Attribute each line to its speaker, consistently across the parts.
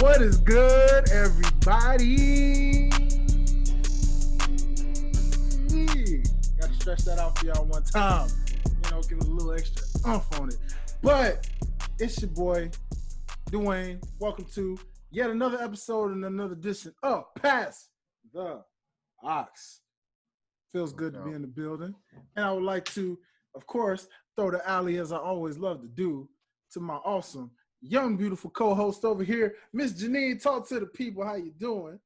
Speaker 1: What is good, everybody? Got to stretch that out for y'all one time. You know, give it a little extra oomph on it. But it's your boy, Dwayne. Welcome to yet another episode and another edition of Pass the Ox. Feels good to be in the building. And I would like to, of course, throw the alley, as I always love to do, to my awesome, young, beautiful co-host over here, Miss Janean. Talk to the people. How you doing?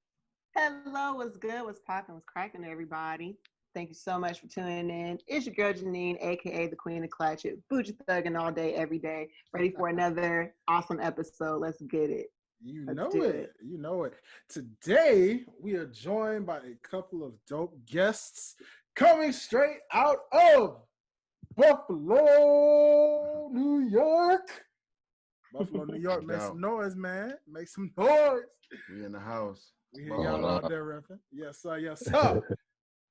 Speaker 2: Hello, what's good? What's popping? What's cracking, everybody? Thank you so much for tuning in. It's your girl, Janean, a.k.a. the Queen of Clutch It. Bougie thugging all day, every day. Ready for another awesome episode. Let's get it.
Speaker 1: You know it. Today, we are joined by a couple of dope guests coming straight out of Buffalo, New York. Buffalo, New York. Make some noise, man. Make some noise.
Speaker 3: We in the house.
Speaker 1: We hear y'all out there repping. Yes, sir. Yes, sir.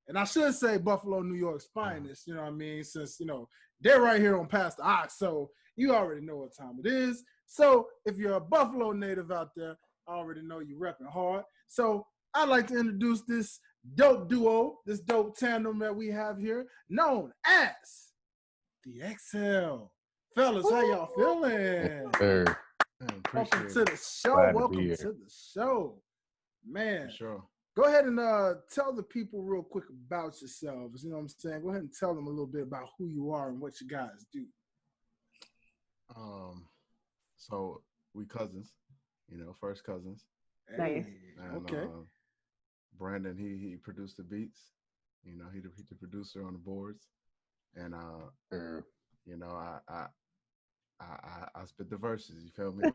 Speaker 1: And I should say Buffalo, New York's finest, you know what I mean? Since, you know, they're right here on Past the Ox, so you already know what time it is. So if you're a Buffalo native out there, I already know you repping hard. So I'd like to introduce this dope duo, this dope tandem that we have here, known as the XL. Fellas, how y'all feeling? Welcome to the show. Welcome to the show. Man,
Speaker 3: sure.
Speaker 1: Go ahead and tell the people real quick about yourselves. You know what I'm saying? Go ahead and tell them a little bit about who you are and what you guys do.
Speaker 3: So we cousins, you know, first cousins.
Speaker 2: Nice.
Speaker 3: And,
Speaker 1: okay.
Speaker 3: Brandon, he produced the beats. You know, he's the producer on the boards. And you know, I spit the verses. You feel me?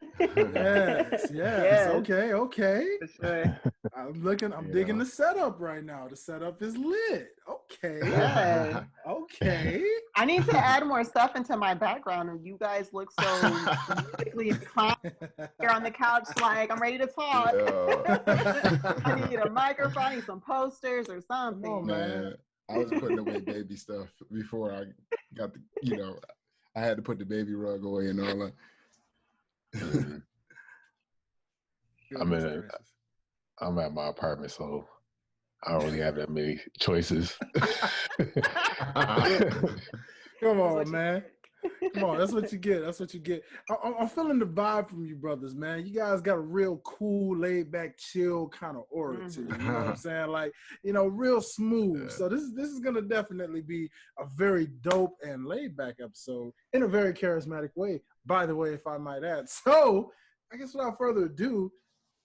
Speaker 1: yes. Okay.
Speaker 2: For sure.
Speaker 1: I'm digging the setup right now. The setup is lit. Okay.
Speaker 2: Yeah.
Speaker 1: Okay.
Speaker 2: I need to add more stuff into my background, and you guys look so musically inclined here on the couch. Like, I'm ready to talk.
Speaker 3: Yeah.
Speaker 2: I need a microphone, I need some posters or something.
Speaker 1: Come on, man.
Speaker 3: I was putting away baby stuff before I got the, you know, I had to put the baby rug away and all that.
Speaker 4: I'm at my apartment, so I don't really have that many choices.
Speaker 1: Come on, man. Come on, that's what you get. That's what you get. I'm feeling the vibe from you brothers, man. You guys got a real cool, laid back, chill kind of aura to you. You know what I'm saying? Like, you know, real smooth. Yeah. So this is gonna definitely be a very dope and laid back episode in a very charismatic way, by the way, if I might add. So I guess without further ado,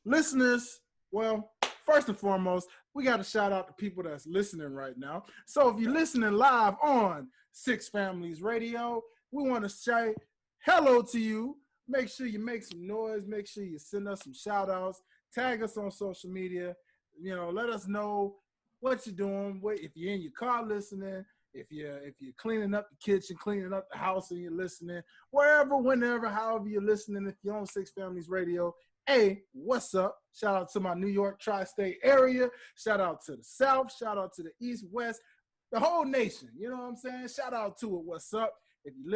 Speaker 1: listeners, well, first and foremost, we got to shout out to people that's listening right now. So if you're listening live on Six Families Radio, we want to say hello to you. Make sure you make some noise. Make sure you send us some shout outs. Tag us on social media. You know, let us know what you're doing. If you're in your car listening, if you're cleaning up the kitchen, cleaning up the house and you're listening, wherever, whenever, however you're listening, if you're on Six Families Radio, hey, what's up? Shout out to my New York tri-state area. Shout out to the South. Shout out to the East, West, the whole nation. You know what I'm saying? Shout out to it. What's up? If you're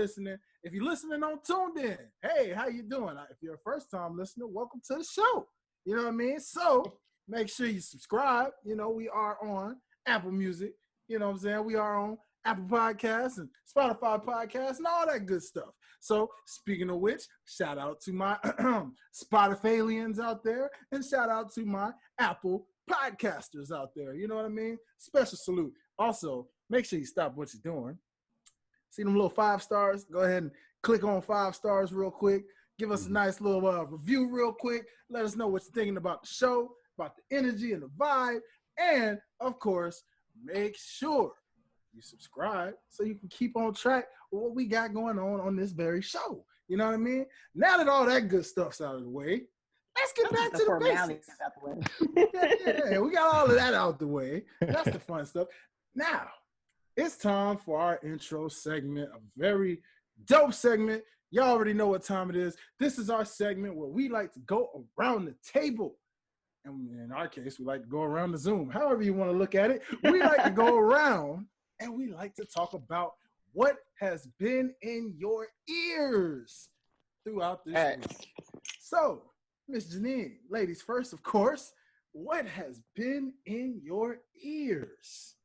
Speaker 1: listening on Tuned In, hey, how you doing? If you're a first-time listener, welcome to the show. You know what I mean? So make sure you subscribe. You know, we are on Apple Music. You know what I'm saying? We are on Apple Podcasts and Spotify Podcasts and all that good stuff. So speaking of which, shout out to my Spotifalians out there and shout out to my Apple podcasters out there. You know what I mean? Special salute. Also, make sure you stop what you're doing. See them little 5 stars? Go ahead and click on 5 stars real quick. Give us a nice little review real quick. Let us know what you're thinking about the show, about the energy and the vibe. And, of course, make sure you subscribe so you can keep on track with what we got going on this very show. You know what I mean? Now that all that good stuff's out of the way, let's get back to the basics. Yeah, we got all of that out the way. That's the fun stuff. Now, it's time for our intro segment, a very dope segment. Y'all already know what time it is. This is our segment where we like to go around the table. And in our case, we like to go around the Zoom. However you want to look at it, we like to go around and we like to talk about what has been in your ears throughout this week. So Miss Janine, ladies first, of course. What has been in your ears?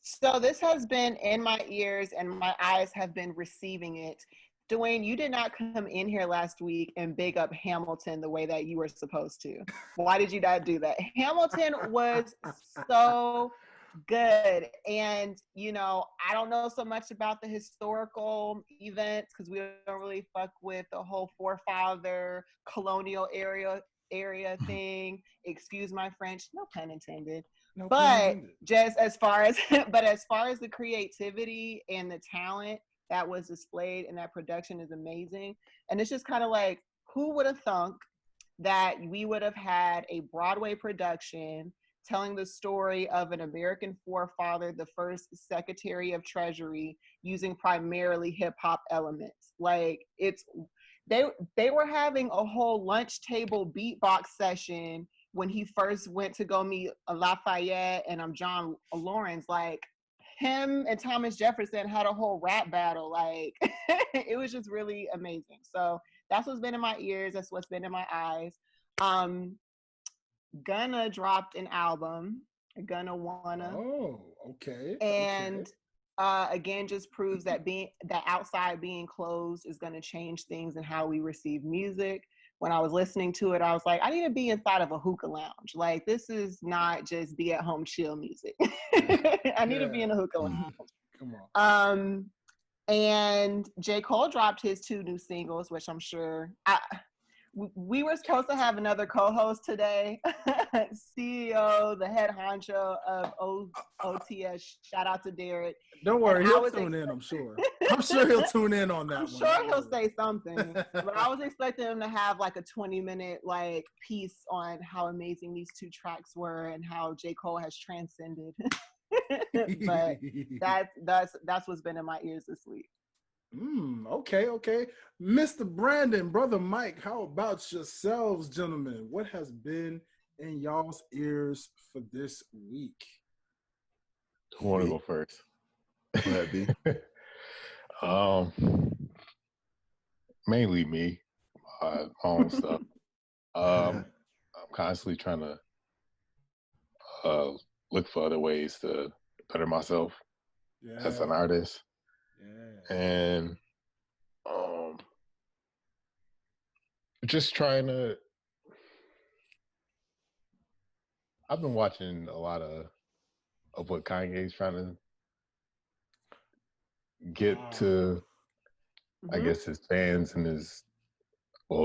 Speaker 2: So this has been in my ears and my eyes have been receiving it. Dwayne, you did not come in here last week and big up Hamilton the way that you were supposed to. Why did you not do that? Hamilton was so good. And, I don't know so much about the historical events because we don't really fuck with the whole forefather colonial area thing. Excuse my French, no pun intended.
Speaker 1: No pun
Speaker 2: But
Speaker 1: intended.
Speaker 2: just as far as the creativity and the talent that was displayed in that production is amazing. And it's just kind of like, who would have thunk that we would have had a Broadway production telling the story of an American forefather, the first Secretary of Treasury, using primarily hip hop elements. Like they were having a whole lunch table beatbox session when he first went to go meet Lafayette and John Lawrence. Like, him and Thomas Jefferson had a whole rap battle. Like, it was just really amazing. So that's what's been in my ears. That's what's been in my eyes. Gunna dropped an album. Gunna Wanna.
Speaker 1: Oh, okay.
Speaker 2: And again, just proves that outside being closed is going to change things and how we receive music. When I was listening to it, I was like, I need to be inside of a hookah lounge. Like, this is not just be at home chill music. I need to be in a hookah lounge.
Speaker 1: Come on.
Speaker 2: And J. Cole dropped his 2 new singles, which I'm sure we were supposed to have another co-host today. CEO, the head honcho of OTS. Shout out to Derek.
Speaker 1: Don't worry, he'll tune in, I'm sure. I'm sure he'll tune in on that
Speaker 2: I'm
Speaker 1: one.
Speaker 2: sure he'll say something. But I was expecting him to have like a 20-minute like piece on how amazing these 2 tracks were and how J. Cole has transcended. But that's what's been in my ears this week.
Speaker 1: Okay. Mr. Brandon, Brother Mike, how about yourselves, gentlemen? What has been in y'all's ears for this week?
Speaker 4: Who want to go first?
Speaker 3: Go ahead, B.
Speaker 4: Mainly me, my own stuff. I'm constantly trying to look for other ways to better myself as an artist.
Speaker 1: Yeah.
Speaker 4: And just trying to. I've been watching a lot of what Kanye's trying to get to, I guess, his fans and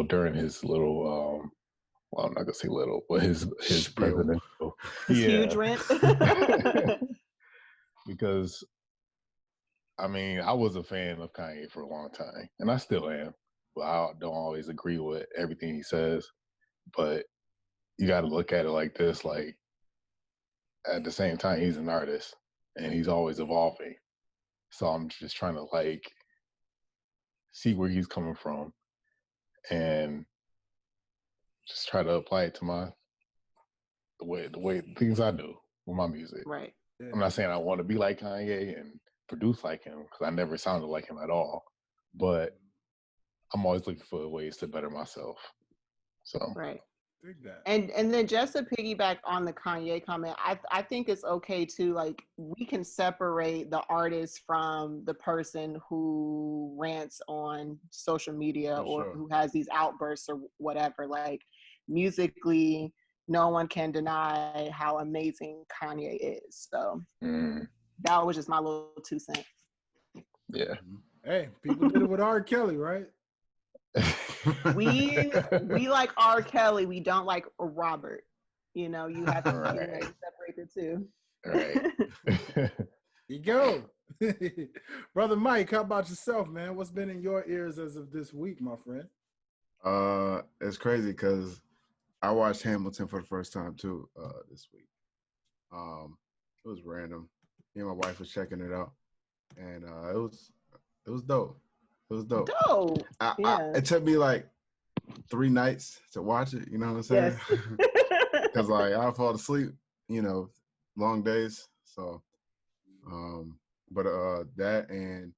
Speaker 4: during his little, well, I'm not gonna say little, but his presidential,
Speaker 2: huge rant.
Speaker 4: Because, I mean, I was a fan of Kanye for a long time, and I still am, but I don't always agree with everything he says. But you got to look at it like this, like, at the same time, he's an artist, and he's always evolving. So I'm just trying to, like, see where he's coming from and just try to apply it to the way things I do with my music.
Speaker 2: Right.
Speaker 1: Yeah.
Speaker 4: I'm not saying I want to be like Kanye and produce like him, because I never sounded like him at all. But I'm always looking for ways to better myself. So
Speaker 2: right.
Speaker 1: Dig that.
Speaker 2: And then just to piggyback on the Kanye comment, I think it's okay to, like, we can separate the artist from the person who rants on social media or who has these outbursts or whatever. Like, musically, no one can deny how amazing Kanye is. So that was just my little 2 cents.
Speaker 4: Yeah.
Speaker 1: Hey, people did it with R. Kelly, right?
Speaker 2: We like R. Kelly. We don't like Robert. You have to separate the 2.
Speaker 4: Right.
Speaker 1: You go. Brother Mike, how about yourself, man? What's been in your ears as of this week, my friend?
Speaker 3: It's crazy because I watched Hamilton for the first time too this week. It was random. Me and my wife was checking it out, and it was dope. It was dope. It took me like 3 nights to watch it. You know what I'm saying? Because like I fall asleep. Long days. So, but that, and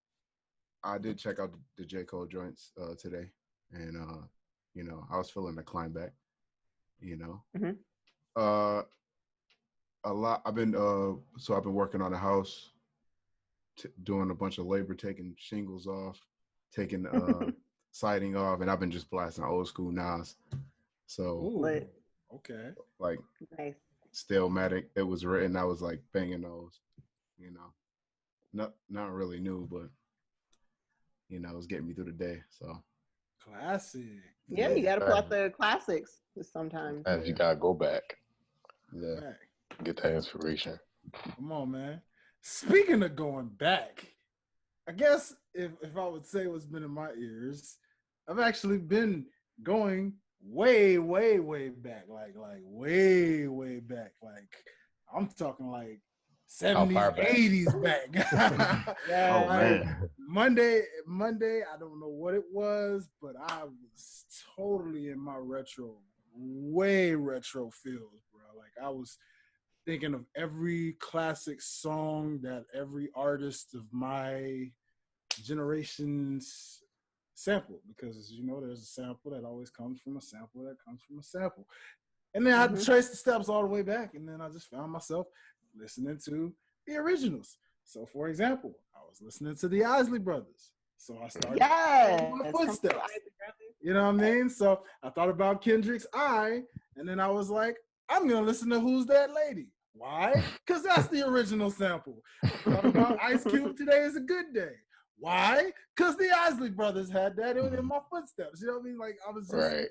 Speaker 3: I did check out the J. Cole joints today, and I was feeling the climb back. you know.
Speaker 2: Mm-hmm.
Speaker 3: A lot. I've been working on the house, doing a bunch of labor, taking shingles off, taking siding off, and I've been just blasting old school Nas. So
Speaker 1: Ooh, okay.
Speaker 3: like
Speaker 2: Nice.
Speaker 3: Stillmatic, it was written. I was like banging those, you know, not really new, but you know, it was getting me through the day. So
Speaker 1: Classic.
Speaker 2: Yeah, you got to pull out the classics sometimes.
Speaker 4: And you gotta go back,
Speaker 3: yeah.
Speaker 1: Back.
Speaker 4: get that inspiration.
Speaker 1: Come on, man. Speaking of going back, I guess if I would say what's been in my ears, I've actually been going way, way, way back. Like way, way back. Like I'm talking like
Speaker 4: How far
Speaker 1: 70s,
Speaker 4: back?
Speaker 1: 80s back.
Speaker 2: Yeah.
Speaker 3: Oh man.
Speaker 1: Monday, I don't know what it was, but I was totally in my way retro feels, bro. Like I was thinking of every classic song that every artist of my generation's sample, because as you know, there's a sample that always comes from a sample that comes from a sample. And then I had to trace the steps all the way back, and then I just found myself listening to the originals. So, for example, I was listening to the Isley Brothers. So I started my footsteps. You know what I mean? So I thought about Kendrick's I, and then I was like, I'm going to listen to Who's That Lady? Why? Because that's the original sample. I thought about Ice Cube, Today Is a Good Day. Why? Because the Isley Brothers had that in my footsteps. You know what I mean? Like, I was just,
Speaker 4: Right.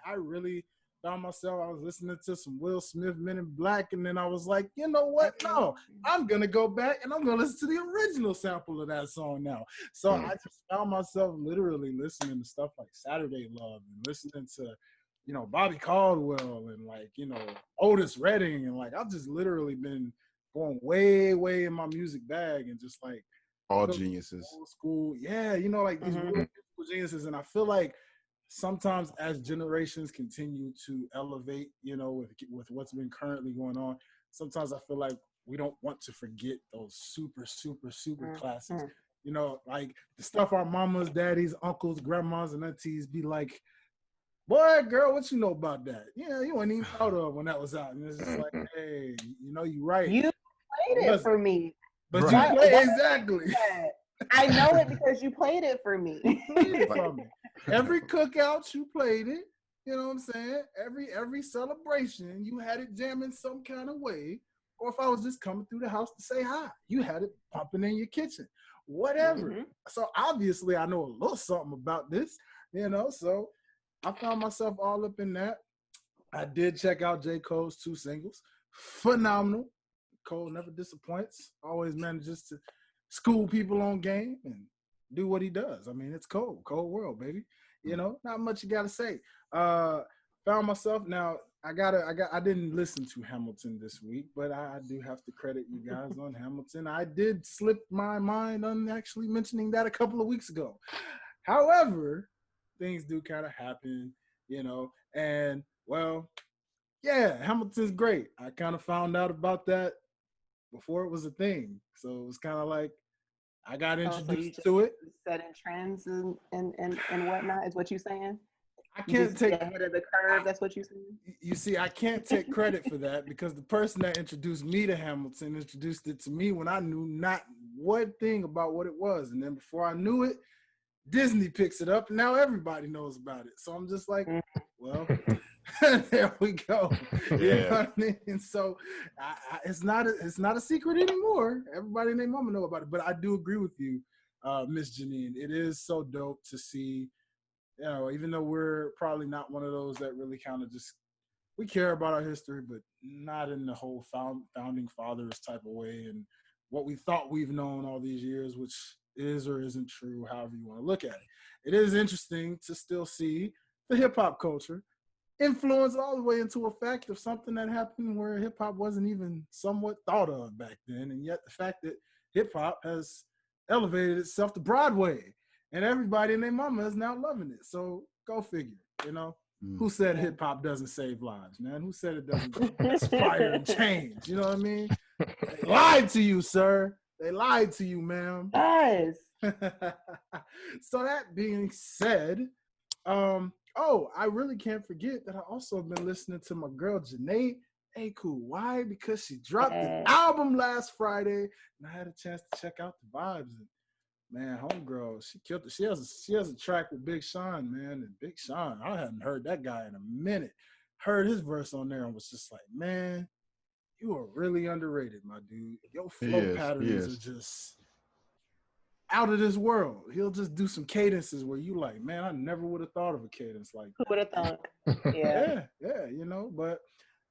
Speaker 1: I really found myself, I was listening to some Will Smith, Men in Black, and then I was like, you know what? No, I'm going to go back and I'm going to listen to the original sample of that song now. So I just found myself literally listening to stuff like Saturday Love and listening to, you know, Bobby Caldwell and like, you know, Otis Redding. And like, I've just literally been going way, way in my music bag and just like,
Speaker 3: all geniuses.
Speaker 1: Old school. Yeah, you know, like these real musical geniuses. And I feel like sometimes as generations continue to elevate, you know, with what's been currently going on, sometimes I feel like we don't want to forget those super, super, super classics. You know, like the stuff our mamas, daddies, uncles, grandmas, and aunties be like, boy, girl, what you know about that? Yeah, you weren't even thought of when that was out. And it's just like, hey, you know, you're right.
Speaker 2: You played it for me.
Speaker 1: But you play exactly.
Speaker 2: I know it because you played it for me.
Speaker 1: Played it for me. Every cookout, you played it. You know what I'm saying? Every celebration, you had it jamming some kind of way. Or if I was just coming through the house to say hi, you had it pumping in your kitchen. Whatever. So obviously, I know a little something about this. You know, so I found myself all up in that. I did check out J. Cole's 2 singles. Phenomenal. Cole never disappoints. Always manages to school people on game and do what he does. I mean, it's Cole. Cole world, baby. You know, not much you gotta say. Found myself now. I didn't listen to Hamilton this week, but I do have to credit you guys on Hamilton. I did slip my mind on actually mentioning that a couple of weeks ago. However, things do kind of happen, you know, and well, yeah, Hamilton's great. I kind of found out about that before it was a thing. So it was kind of like I got introduced to it.
Speaker 2: Setting trends and whatnot is what you're saying?
Speaker 1: I can't take
Speaker 2: ahead of the curve. That's what you're saying?
Speaker 1: You see, I can't take credit for that because the person that introduced me to Hamilton introduced it to me when I knew not one thing about what it was. And then before I knew it, Disney picks it up and now everybody knows about it. So I'm just like, well, there we go.
Speaker 4: Yeah.
Speaker 1: You know what I mean? And so it's not a secret anymore. Everybody and their mama know about it. But I do agree with you, Miss Janine. It is so dope to see, you know, even though we're probably not one of those that really kind of just, we care about our history, but not in the whole founding fathers type of way and what we thought we've known all these years, which is or isn't true, however you want to look at it. It is interesting to still see the hip hop culture influence all the way into a fact of something that happened where hip hop wasn't even somewhat thought of back then. And yet the fact that hip hop has elevated itself to Broadway and everybody and their mama is now loving it. So go figure, you know. Who said hip hop doesn't save lives, man? Who said it doesn't inspire and change? You know what I mean? They lied to you, sir. They lied to you, ma'am.
Speaker 2: Yes.
Speaker 1: So that being said, Oh, I really can't forget that I also been listening to my girl Janae. Hey, cool. Why? Because she dropped an album last Friday, and I had a chance to check out the vibes. And man, homegirl, she killed it. She has a track with Big Sean, man, and Big Sean. I hadn't heard that guy in a minute. Heard his verse on there and was just like, man, you are really underrated, my dude. Your flow patterns are just out of this world. He'll just do some cadences where you like, man, I never would have thought of a cadence like that.
Speaker 2: Who would have thought?
Speaker 1: Yeah, you know, but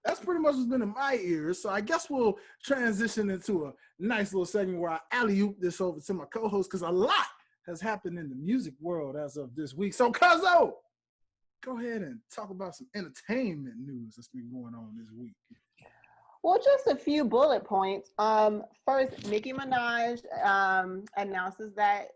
Speaker 1: that's pretty much what's been in my ears. So I guess we'll transition into a nice little segment where I alley-oop this over to my co-host because a lot has happened in the music world as of this week. So, Cuzzo, go ahead and talk about some entertainment news that's been going on this week.
Speaker 2: Well, just a few bullet points. First, Nicki Minaj announces that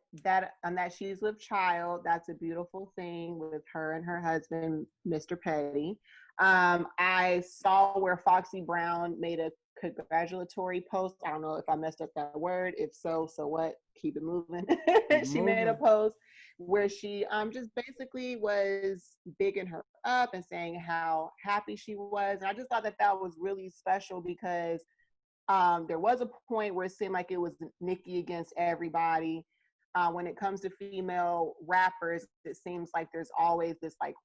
Speaker 2: she's with child. That's a beautiful thing with her and her husband, Mr. Petty. I saw where Foxy Brown made a congratulatory post. I don't know if I messed up that word. If so, so what? Keep it moving. She made a post where she just basically was bigging her up and saying how happy she was. And I just thought that was really special because there was a point where it seemed like it was Nicki against everybody. When it comes to female rappers, it seems like there's always this like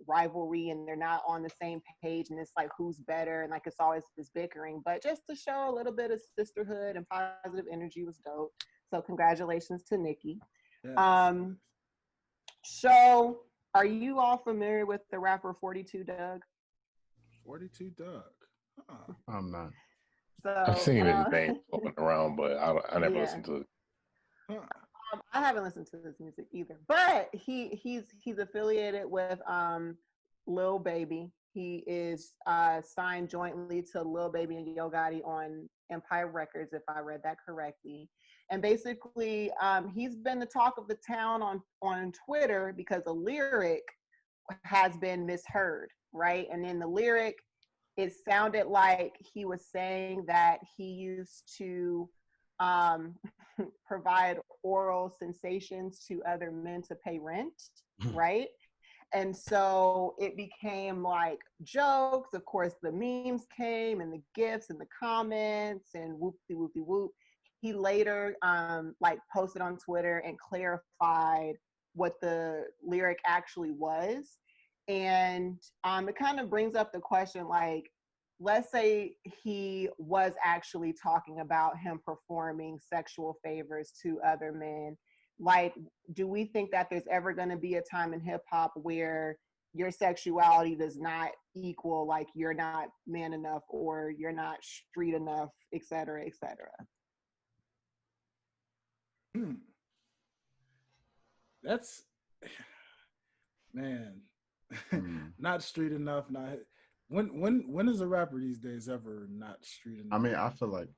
Speaker 2: rivalry and they're not on the same page and it's like who's better and like it's always this bickering. But just to show a little bit of sisterhood and positive energy was dope. So congratulations to Nicki. Yes. So are you all familiar with the rapper 42 Doug?
Speaker 1: 42 Doug. Huh.
Speaker 3: I'm not.
Speaker 2: So
Speaker 4: I've seen his name floating around, but I never listened to it.
Speaker 1: Huh.
Speaker 2: I haven't listened to his music either, but he's affiliated with Lil Baby. He is signed jointly to Lil Baby and Yo Gotti on Empire Records, if I read that correctly. And basically, he's been the talk of the town on Twitter because the lyric has been misheard, right? And in the lyric, it sounded like he was saying that he used to provide oral sensations to other men to pay rent, right? And so it became like jokes. Of course, the memes came and the gifs and the comments and whoopty whoopty whoop. He later like posted on Twitter and clarified what the lyric actually was. And it kind of brings up the question, like, let's say he was actually talking about him performing sexual favors to other men. Like, do we think that there's ever going to be a time in hip hop where your sexuality does not equal, like, you're not man enough or you're not street enough, et cetera, et cetera?
Speaker 1: That's, man, not street enough, not. When is a rapper these days ever not street enough?
Speaker 3: I mean, I feel like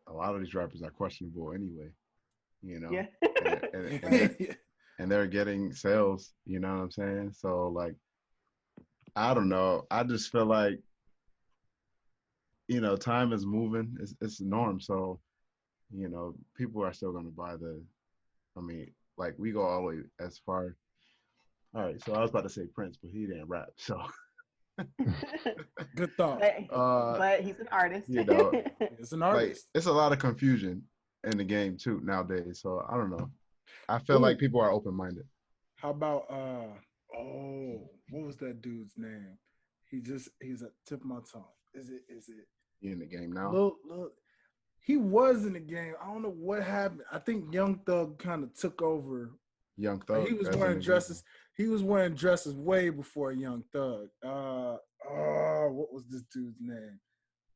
Speaker 3: a lot of these rappers are questionable anyway, you know.
Speaker 2: Yeah.
Speaker 3: and they're getting sales, you know what I'm saying? So like, I don't know. I just feel like, you know, time is moving. It's the norm. So, you know, people are still gonna buy I mean, like we go all the way as far. All right, so I was about to say Prince, but he didn't rap, so.
Speaker 1: Good thought.
Speaker 2: But he's an artist.
Speaker 3: You know,
Speaker 1: it's an artist.
Speaker 3: Like, it's a lot of confusion in the game too nowadays. So I don't know. I feel like people are open-minded.
Speaker 1: How about what was that dude's name? He's at the tip of my tongue. Is it?
Speaker 3: He in the game now?
Speaker 1: He was in the game. I don't know what happened. I think Young Thug kind of took over.
Speaker 3: Young Thug.
Speaker 1: He was wearing dresses. He was wearing dresses way before Young Thug. What was this dude's name?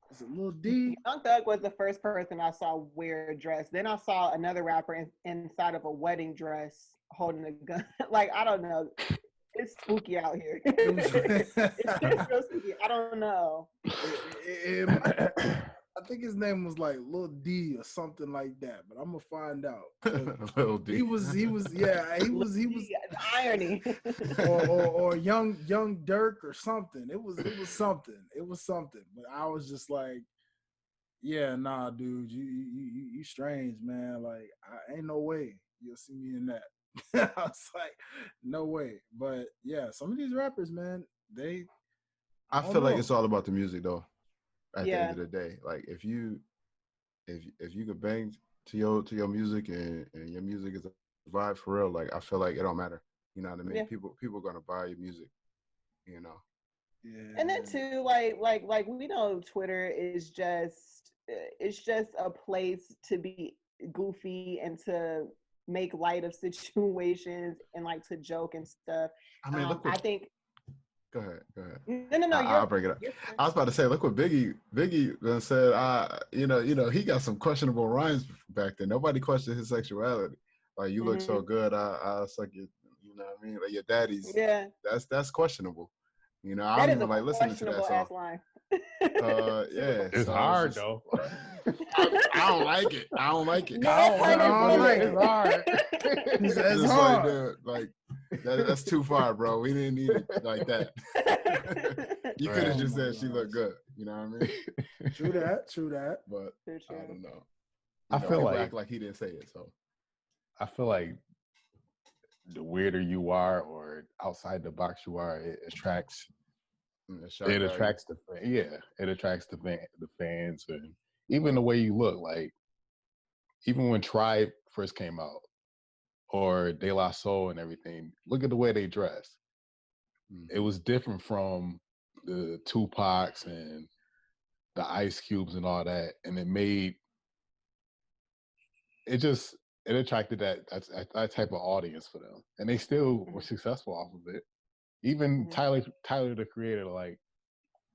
Speaker 1: Was it Lil D?
Speaker 2: Young Thug was the first person I saw wear a dress. Then I saw another rapper inside of a wedding dress holding a gun. Like, I don't know. It's spooky out here. It's real spooky. I don't know.
Speaker 1: I think his name was like Lil D or something like that, but I'm gonna find out.
Speaker 3: Lil D.
Speaker 1: He was
Speaker 2: irony.
Speaker 1: or young Dirk or something. It was something. But I was just like, yeah, nah, dude, you strange, man. Like, I ain't no way you'll see me in that. I was like, no way. But yeah, some of these rappers, man,
Speaker 3: I
Speaker 1: don't
Speaker 3: feel like
Speaker 1: know.
Speaker 3: it's all about the music though. At the end
Speaker 2: Yeah.
Speaker 3: of the day, like if you could bang to your music and your music is a vibe for real, like I feel like it don't matter. You know what I mean?
Speaker 2: Yeah.
Speaker 3: People are gonna buy your music. You know.
Speaker 1: Yeah.
Speaker 2: And then too, like we know Twitter is just it's just a place to be goofy and to make light of situations and like to joke and stuff.
Speaker 3: I mean, look what.
Speaker 2: I think.
Speaker 3: Go ahead.
Speaker 2: No.
Speaker 3: I'll bring it up. I was about to say, look what Biggie done said. You know, he got some questionable rhymes back then. Nobody questioned his sexuality. Like, you look so good, I suck your, you know what I mean? Like your daddy's.
Speaker 2: Yeah.
Speaker 3: That's questionable. You know, I
Speaker 2: That
Speaker 3: don't
Speaker 2: is
Speaker 3: even
Speaker 2: a
Speaker 3: like listening to that
Speaker 2: questionable
Speaker 3: song.
Speaker 2: ass line.
Speaker 3: Yeah,
Speaker 4: It's
Speaker 3: so
Speaker 4: hard
Speaker 3: just,
Speaker 4: though.
Speaker 3: I don't like it. I don't like it.
Speaker 2: No,
Speaker 1: I don't like
Speaker 4: It's hard.
Speaker 1: It's
Speaker 3: Just
Speaker 1: hard.
Speaker 3: like, dude, like that's too far, bro. We didn't need it like that. You could have
Speaker 4: Right.
Speaker 3: just
Speaker 1: Oh my
Speaker 3: said she looked
Speaker 1: gosh.
Speaker 3: good. You know what I mean?
Speaker 1: True that.
Speaker 3: But
Speaker 2: True.
Speaker 3: I don't know.
Speaker 4: I feel
Speaker 3: people
Speaker 4: like-
Speaker 3: act like he didn't say it. So
Speaker 4: I feel like the weirder you are or outside the box you are, it attracts
Speaker 3: it
Speaker 4: attracts the fans, and even the way you look. Like even when Tribe first came out, or De La Soul and everything, look at the way they dress. It was different from the Tupacs and the Ice Cubes and all that, and it attracted that type of audience for them, and they still were successful off of it. Even Tyler the Creator, like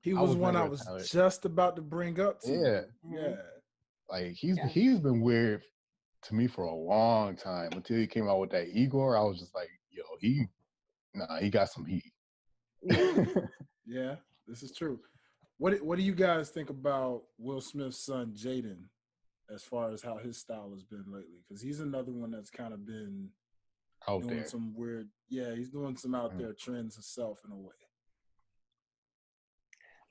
Speaker 1: He
Speaker 4: I
Speaker 1: was
Speaker 4: was
Speaker 1: one I
Speaker 4: never a
Speaker 1: was
Speaker 4: Tyler.
Speaker 1: just about to bring up to
Speaker 4: Yeah.
Speaker 1: you. Yeah.
Speaker 4: Like he's been weird to me for a long time until he came out with that Igor. I was just like, yo, he got some heat.
Speaker 1: Yeah, this is true. What do you guys think about Will Smith's son Jaden, as far as how his style has been lately? Because he's another one that's kind of been
Speaker 4: Out
Speaker 1: doing
Speaker 4: there.
Speaker 1: some weird. Yeah, he's doing some out there trends himself in a way.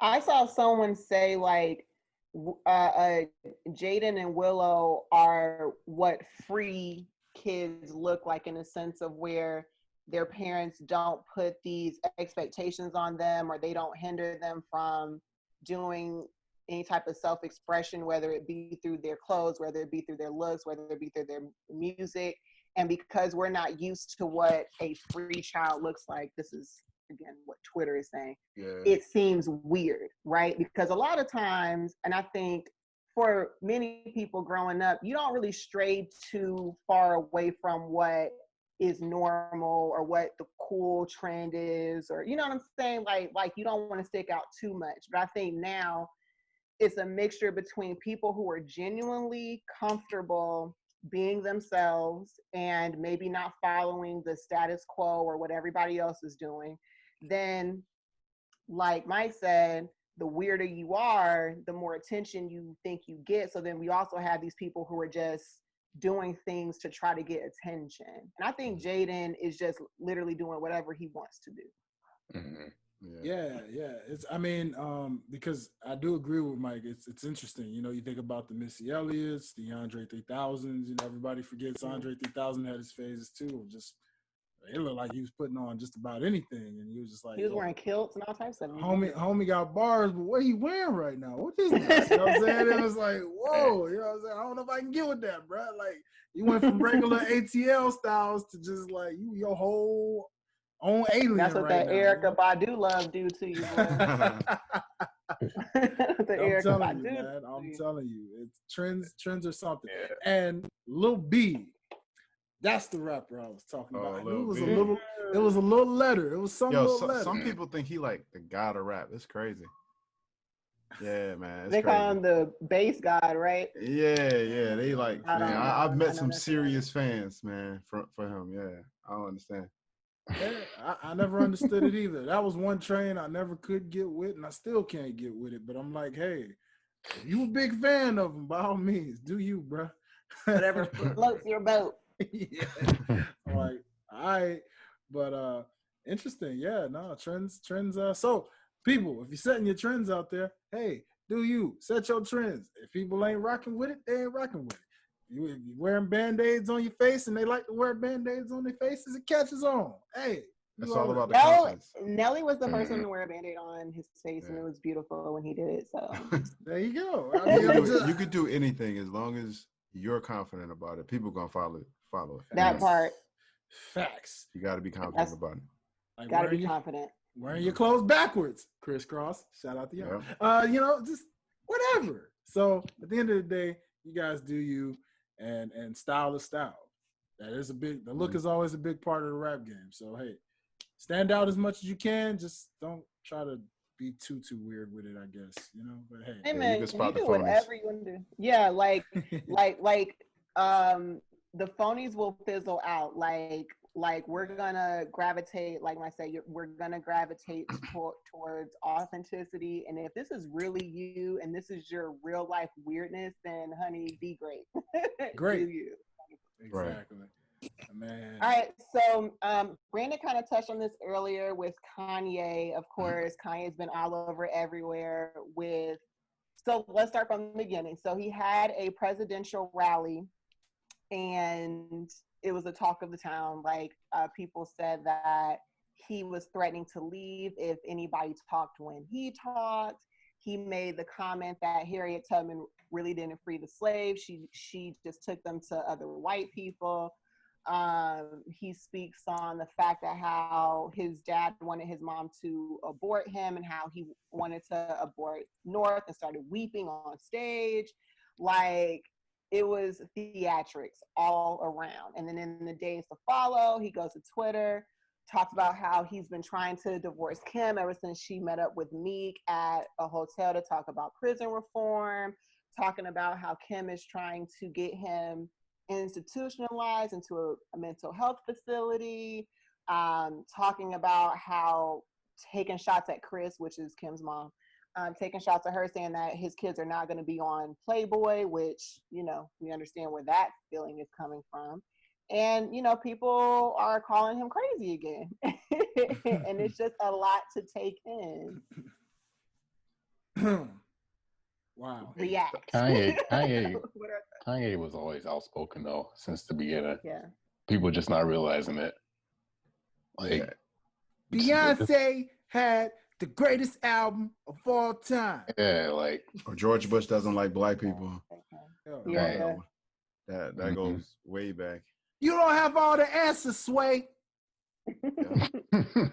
Speaker 2: I saw someone say like Jaden and Willow are what free kids look like, in a sense of where their parents don't put these expectations on them, or they don't hinder them from doing any type of self-expression, whether it be through their clothes, whether it be through their looks, whether it be through their music. And because we're not used to what a free child looks like, this is again what Twitter is saying, it seems weird, right? Because a lot of times, and I think for many people growing up, you don't really stray too far away from what is normal or what the cool trend is, or you know what I'm saying? Like you don't want to stick out too much. But I think now it's a mixture between people who are genuinely comfortable being themselves and maybe not following the status quo or what everybody else is doing. Then, like Mike said, the weirder you are, the more attention you think you get. So then we also have these people who are just doing things to try to get attention. And I think Jaden is just literally doing whatever he wants to do.
Speaker 1: Yeah. It's because I do agree with Mike. It's interesting. You know, you think about the Missy Elliott's, the Andre 3000s. You know, everybody forgets Andre 3000 had his phases too. Just it looked like he was putting on just about anything, and he was just like,
Speaker 2: he was wearing kilts and all types of
Speaker 1: homie got bars, but what he wearing right now? What is this? You know what I'm saying? It was like, whoa, you know what I'm saying? I don't know if I can get with that, bro. Like you went from regular ATL styles to just like your whole own alien.
Speaker 2: That's what
Speaker 1: right
Speaker 2: that
Speaker 1: now,
Speaker 2: Erykah
Speaker 1: you know?
Speaker 2: Badu love do to you,
Speaker 1: I'm telling you, it's trends or something. Yeah. And Lil B, that's the rapper I was talking about. I knew it was a little letter. It was some little letter.
Speaker 3: Some people think he like the god of rap. It's crazy. Yeah, man.
Speaker 2: They call him the bass god, right?
Speaker 3: Yeah. They like. I've met some serious fans, man, for him. Yeah, I don't understand.
Speaker 1: Yeah, I never understood it either. That was one train I never could get with, and I still can't get with it. But I'm like, hey, if you a big fan of him, by all means, do you, bro?
Speaker 2: Whatever floats your boat.
Speaker 1: Yeah. I'm like, all right. But interesting. Yeah, no, trends. So people, if you're setting your trends out there, hey, do you set your trends? If people ain't rocking with it, they ain't rocking with it. wearing Band-Aids on your face and they like to wear Band-Aids on their faces, it catches on. Hey.
Speaker 3: It's all about the confidence.
Speaker 2: Nelly was the first one to wear a Band-Aid on his face, and it was beautiful when he did it. So
Speaker 1: there you go.
Speaker 3: I mean, you could do anything as long as you're confident about it. People gonna follow it.
Speaker 2: That part.
Speaker 1: Facts.
Speaker 3: You got to be confident about it.
Speaker 2: Like got to be confident.
Speaker 1: Wearing your clothes backwards, crisscross. Shout out to y'all. Just whatever. So at the end of the day, you guys do you, and style is style. That is the look is always a big part of the rap game. So hey, stand out as much as you can. Just don't try to be too weird with it, I guess. But hey,
Speaker 2: man, you do whatever you want to do. Yeah, like the phonies will fizzle out. Like we're gonna gravitate, like I say, we're gonna gravitate towards authenticity. And if this is really you and this is your real life weirdness, then honey, be great.
Speaker 1: Great.
Speaker 2: Do you.
Speaker 1: Exactly. Man.
Speaker 2: All right. So Brandon kind of touched on this earlier with Kanye. Of course, Kanye's been all over everywhere so let's start from the beginning. So he had a presidential rally and it was the talk of the town. Like people said that he was threatening to leave if anybody talked when he talked. He made the comment that Harriet Tubman really didn't free the slaves. She just took them to other white people. He speaks on the fact that how his dad wanted his mom to abort him and how he wanted to abort North and started weeping on stage. Like, it was theatrics all around. And then in the days to follow, he goes to Twitter, talks about how he's been trying to divorce Kim ever since she met up with Meek at a hotel to talk about prison reform, talking about how Kim is trying to get him institutionalized into a mental health facility, talking about how taking shots at Chris, which is Kim's mom, taking shots at her, saying that his kids are not going to be on Playboy, which, we understand where that feeling is coming from. And, people are calling him crazy again. And it's just a lot to take in.
Speaker 1: Wow.
Speaker 2: React.
Speaker 4: Kanye was always outspoken, though, since the beginning.
Speaker 2: Yeah.
Speaker 4: People just not realizing it. Like,
Speaker 1: Beyonce had the greatest album of all time.
Speaker 4: Yeah, like.
Speaker 3: Or George Bush doesn't like black people.
Speaker 2: Yeah.
Speaker 3: That goes way back.
Speaker 1: You don't have all the answers, Sway.
Speaker 3: Yeah.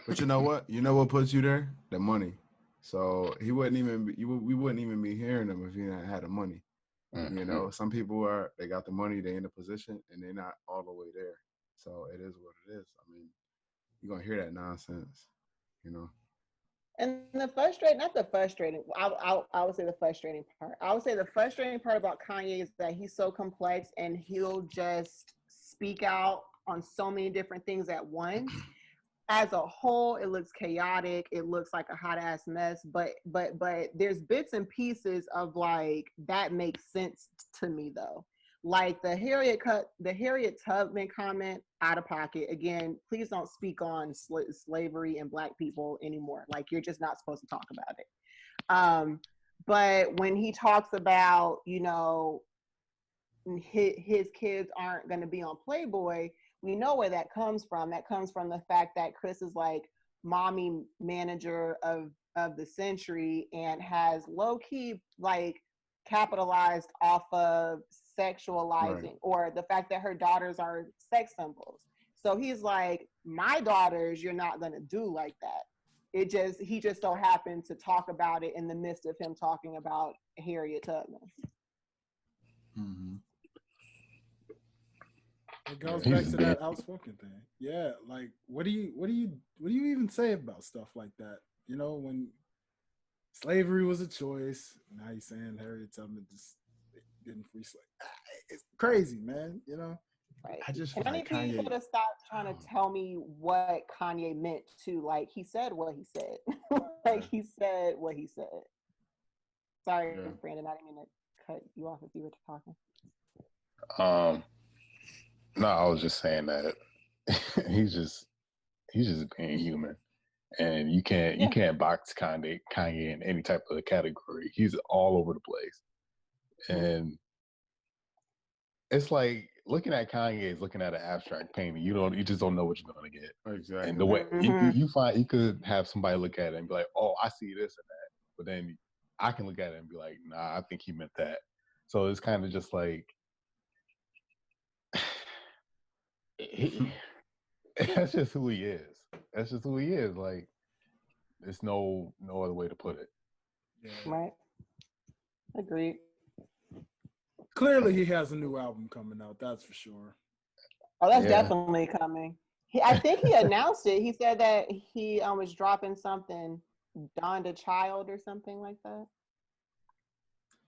Speaker 3: But you know what? You know what puts you there? The money. So we wouldn't even be hearing them if he hadn't had the money. Mm-hmm. Some people they got the money, they in a position, and they're not all the way there. So it is what it is. I mean, you're gonna hear that nonsense,
Speaker 2: And I would say the frustrating part. I would say the frustrating part about Kanye is that he's so complex and he'll just speak out on so many different things at once. As a whole, it looks chaotic. It looks like a hot ass mess. But there's bits and pieces of like that makes sense to me though. Like the Harriet Tubman comment, out of pocket. Again, please don't speak on slavery and black people anymore. Like, you're just not supposed to talk about it. But when he talks about, his kids aren't going to be on Playboy, we know where that comes from. That comes from the fact that Chris is like mommy manager of the century and has low-key like capitalized off of sexualizing or the fact that her daughters are sex symbols. So he's like, my daughters, you're not going to do like that. He just so happened to talk about it in the midst of him talking about Harriet Tubman.
Speaker 3: Mm-hmm.
Speaker 1: It goes back to that outspoken thing. Yeah, like what do you even say about stuff like that? When slavery was a choice, now you're saying Harriet Tubman just didn't free slave. It's crazy, man.
Speaker 2: Right.
Speaker 3: I
Speaker 2: need people to stop trying to tell me what Kanye meant to. Like, he said what he said. He said what he said. Sorry, Brandon, I didn't mean to cut you off if you were talking.
Speaker 4: No, I was just saying that he's just being human, and you can't box Kanye in any type of category. He's all over the place, and it's like looking at Kanye is looking at an abstract painting. You just don't know what you're gonna get.
Speaker 3: Exactly.
Speaker 4: And the way you could have somebody look at it and be like, oh, I see this and that, but then I can look at it and be like, nah, I think he meant that. So it's kind of just like that's just who he is. That's just who he is. Like, there's no other way to put it.
Speaker 2: Yeah. Right. Agreed.
Speaker 1: Clearly, he has a new album coming out. That's for sure.
Speaker 2: Oh, that's definitely coming. I think he announced it. He said that he was dropping something, Donda Child or something like that.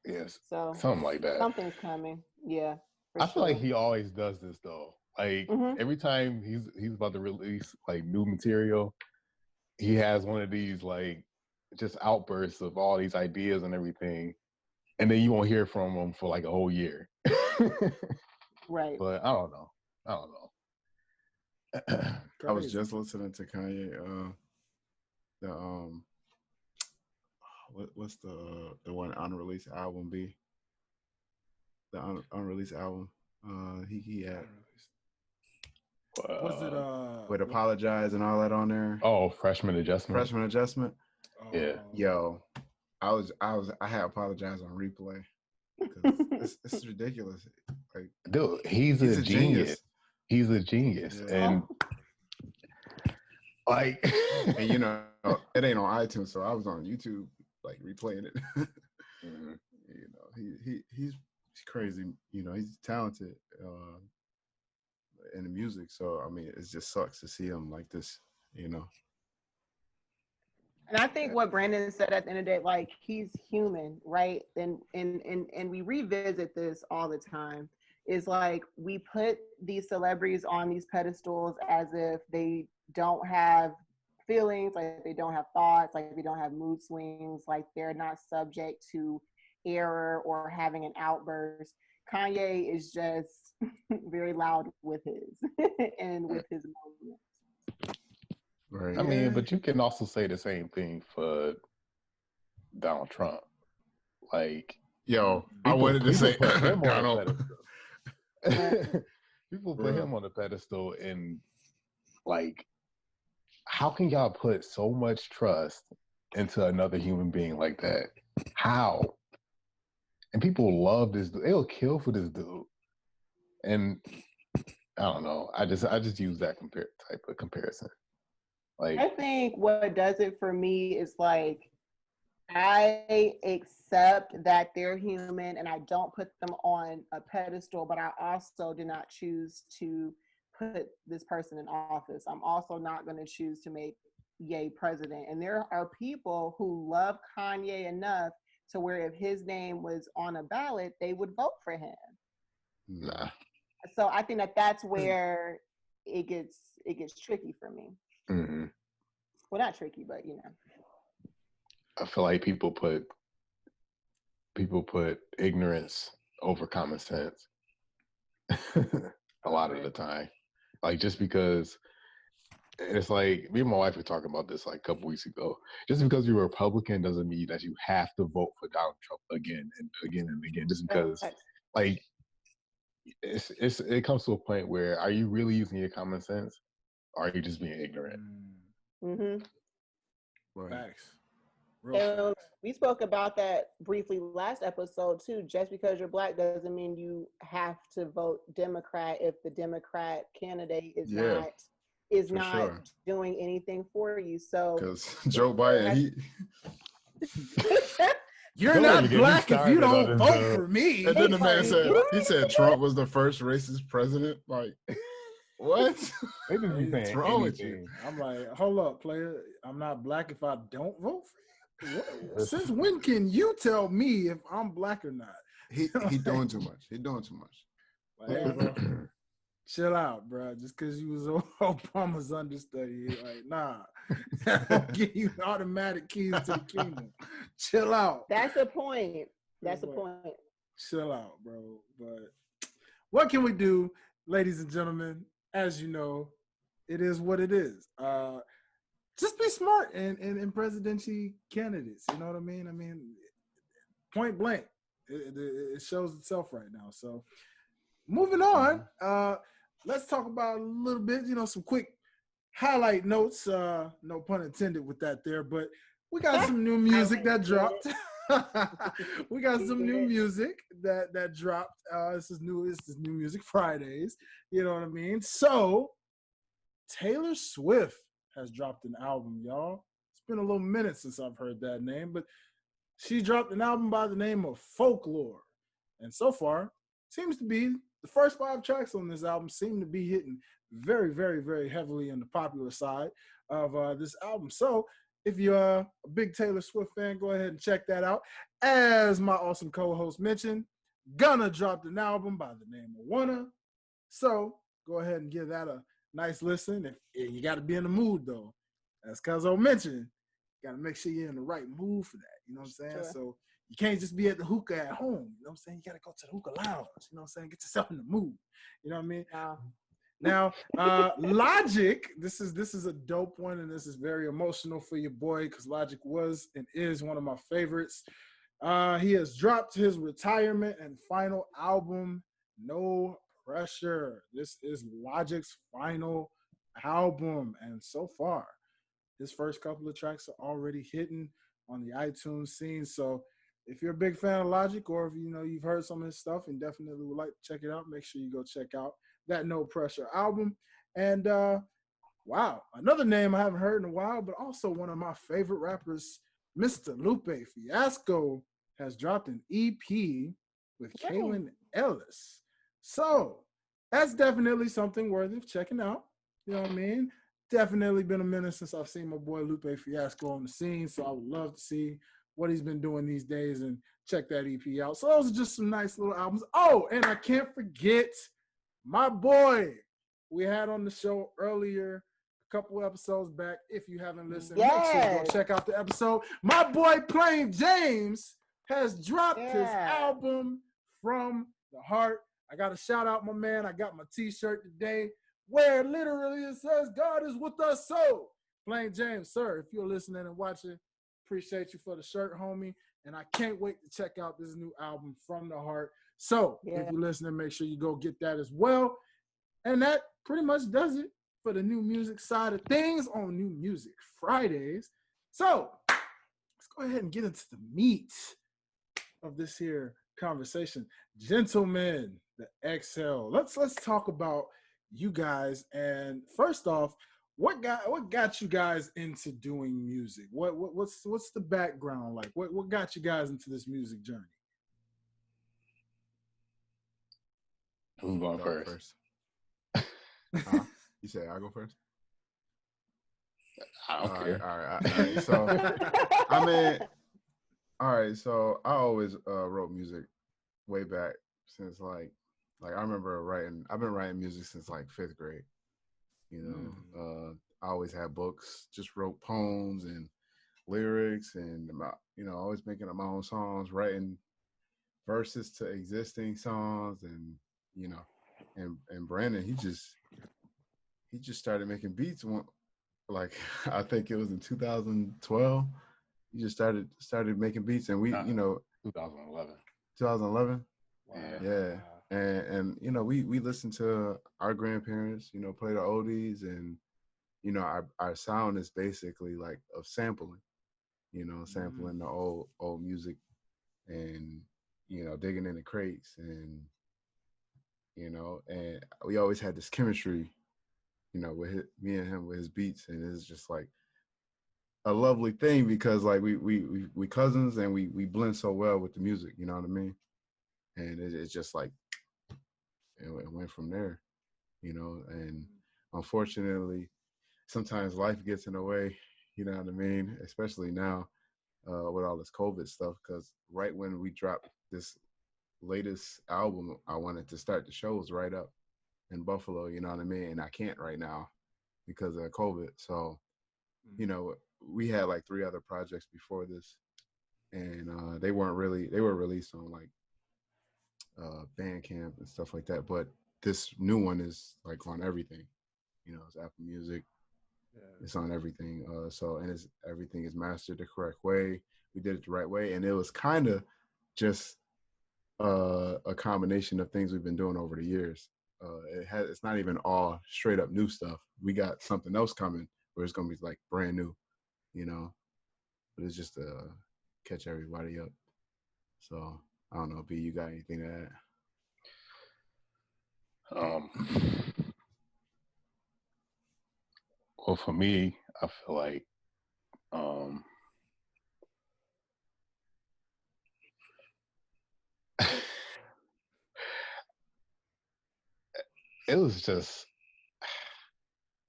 Speaker 4: Yes.
Speaker 2: So
Speaker 4: something like that.
Speaker 2: Something's coming. Yeah.
Speaker 4: I feel like he always does this though. Like every time he's about to release like new material, he has one of these like just outbursts of all these ideas and everything, and then you won't hear from him for like a whole year.
Speaker 2: Right.
Speaker 4: But I don't know.
Speaker 3: I was just listening to Kanye. What's the one unreleased album be? The unreleased album. He had.
Speaker 1: Was it
Speaker 3: with Apologize and all that on there?
Speaker 4: Oh, Freshman Adjustment.
Speaker 3: Yeah. Yo, I had Apologize on replay. It's ridiculous. Like,
Speaker 4: dude, he's a genius. He's a genius, and like,
Speaker 3: and you know, it ain't on iTunes, so I was on YouTube, like replaying it. You know, he's crazy. You know, he's talented in the music. So I mean, it just sucks to see him like this. You know.
Speaker 2: And I think what Brandon said at the end of the day, like, he's human, right? And we revisit this all the time. Is like, we put these celebrities on these pedestals as if they don't have feelings, like they don't have thoughts, like they don't have mood swings, like they're not subject to error or having an outburst. Kanye is just very loud with his and with his movements.
Speaker 3: Right.
Speaker 4: I mean, but you can also say the same thing for Donald Trump. Like,
Speaker 3: yo, I wanted to say
Speaker 4: Donald. People put him on the pedestal, and like, how can y'all put so much trust into another human being like that? How? And people love this dude. They'll kill for this dude. And I don't know. I just use that type of comparison. Like,
Speaker 2: I think what does it for me is like, I accept that they're human and I don't put them on a pedestal, but I also do not choose to put this person in office. I'm also not going to choose to make Ye president. And there are people who love Kanye enough to where if his name was on a ballot, they would vote for him.
Speaker 4: Nah.
Speaker 2: So I think that's where it gets tricky for me.
Speaker 4: Mm-hmm.
Speaker 2: Well, not tricky, but you know.
Speaker 4: I feel like people put ignorance over common sense a lot of the time. Like, just because it's like, me and my wife were talking about this like a couple weeks ago. Just because you're a Republican doesn't mean that you have to vote for Donald Trump again and again and again. Just because, like, it comes to a point where, are you really using your common sense, or are you just being ignorant?
Speaker 2: Mm-hmm.
Speaker 1: Right. Facts.
Speaker 2: We spoke about that briefly last episode too. Just because you're Black doesn't mean you have to vote Democrat if the Democrat candidate is not doing anything for you. So,
Speaker 3: because Joe Biden,
Speaker 1: you're not Black if you don't vote for me.
Speaker 3: And then the man said Trump was the first racist president. Like, what?
Speaker 4: They just be saying wrong with you.
Speaker 1: I'm like, hold up, player. I'm not Black if I don't vote for you. Since when can you tell me if I'm Black or not?
Speaker 3: He doing too much. He doing too much.
Speaker 1: Like, hey, bro, chill out, bro. Just because you was Obama's understudy, like, nah. I'll give you automatic keys to the kingdom. Chill out.
Speaker 2: That's the point. That's the point.
Speaker 1: Chill out, bro. But what can we do, ladies and gentlemen? As you know, it is what it is. Just be smart in presidency candidates. You know what I mean? I mean, point blank, it shows itself right now. So moving on. Let's talk about a little bit, some quick highlight notes. No pun intended with that there, but we got some new music that dropped. We got some new music that dropped. This is new music Fridays. You know what I mean? So Taylor Swift has dropped an album, y'all. It's been a little minute since I've heard that name, but she dropped an album by the name of Folklore. And so far, seems to be the first 5 tracks on this album seem to be hitting very, very, very heavily on the popular side of this album. So if you're a big Taylor Swift fan, go ahead and check that out. As my awesome co-host mentioned, Gunna dropped an album by the name of Wanna. So go ahead and give that a nice listen. If you got to be in the mood, though. As Cuzzo mentioned, you got to make sure you're in the right mood for that. You know what I'm saying? Sure. So you can't just be at the hookah at home. You know what I'm saying? You got to go to the hookah lounge. You know what I'm saying? Get yourself in the mood. You know what I mean? Now, Logic, this is a dope one, and this is very emotional for your boy because Logic was and is one of my favorites. He has dropped his retirement and final album, No Pressure. This is Logic's final album, and so far, his first couple of tracks are already hitting on the iTunes scene. So if you're a big fan of Logic, or if you've heard some of his stuff and definitely would like to check it out, make sure you go check out that No Pressure album. And wow, another name I haven't heard in a while, but also one of my favorite rappers, Mr. Lupe Fiasco, has dropped an EP with Kaylin Ellis. So that's definitely something worthy of checking out. You know what I mean? Definitely been a minute since I've seen my boy Lupe Fiasco on the scene, so I would love to see what he's been doing these days and check that EP out. So those are just some nice little albums. Oh, and I can't forget my boy we had on the show earlier, a couple episodes back. If you haven't listened, make sure you go check out the episode. My boy Plain James has dropped his album From the Heart. I got to shout out my man. I got my t-shirt today where literally it says God is with us. So Plain James, sir, if you're listening and watching, appreciate you for the shirt, homie. And I can't wait to check out this new album From the Heart. So if you're listening, make sure you go get that as well. And that pretty much does it for the new music side of things on New Music Fridays. So let's go ahead and get into the meat of this here conversation. Gentlemen, the Exhale. Let's talk about you guys. And first off, what got you guys into doing music? What's the background like? What got you guys into this music journey?
Speaker 4: Who's going first?
Speaker 3: You say I go first?
Speaker 4: I don't care.
Speaker 3: All right. So, all right. So I always wrote music way back since like I remember writing. I've been writing music since like 5th grade. I always had books. Just wrote poems and lyrics, and always making up my own songs, writing verses to existing songs, and and Brandon, he just started making beats like I think it was in 2012. He just started making beats, and we
Speaker 4: 2011.
Speaker 3: 2011.
Speaker 4: Wow.
Speaker 3: Yeah. And we listened to our grandparents, play the oldies, and our sound is basically like of sampling, sampling the old music, and digging in the crates, and and we always had this chemistry, with me and him with his beats, and it's just like a lovely thing because like we cousins, and we blend so well with the music, you know what I mean? And it's just like it went from there, and unfortunately sometimes life gets in the way, you know what I mean, especially now with all this COVID stuff, because right when we dropped this latest album, I wanted to start the shows right up in Buffalo, you know what I mean? And I can't right now because of COVID. So, we had like 3 other projects before this, and they were released on like Bandcamp and stuff like that. But this new one is like on everything, it's Apple Music. It's on everything. So, and everything is mastered the correct way. We did it the right way. And it was kind of just a combination of things we've been doing over the years. It's not even all straight up new stuff. We got something else coming where it's gonna be like brand new, you know. But it's just to catch everybody up. So I don't know, B, you got anything to add?
Speaker 4: Well, for me, I feel like it was just,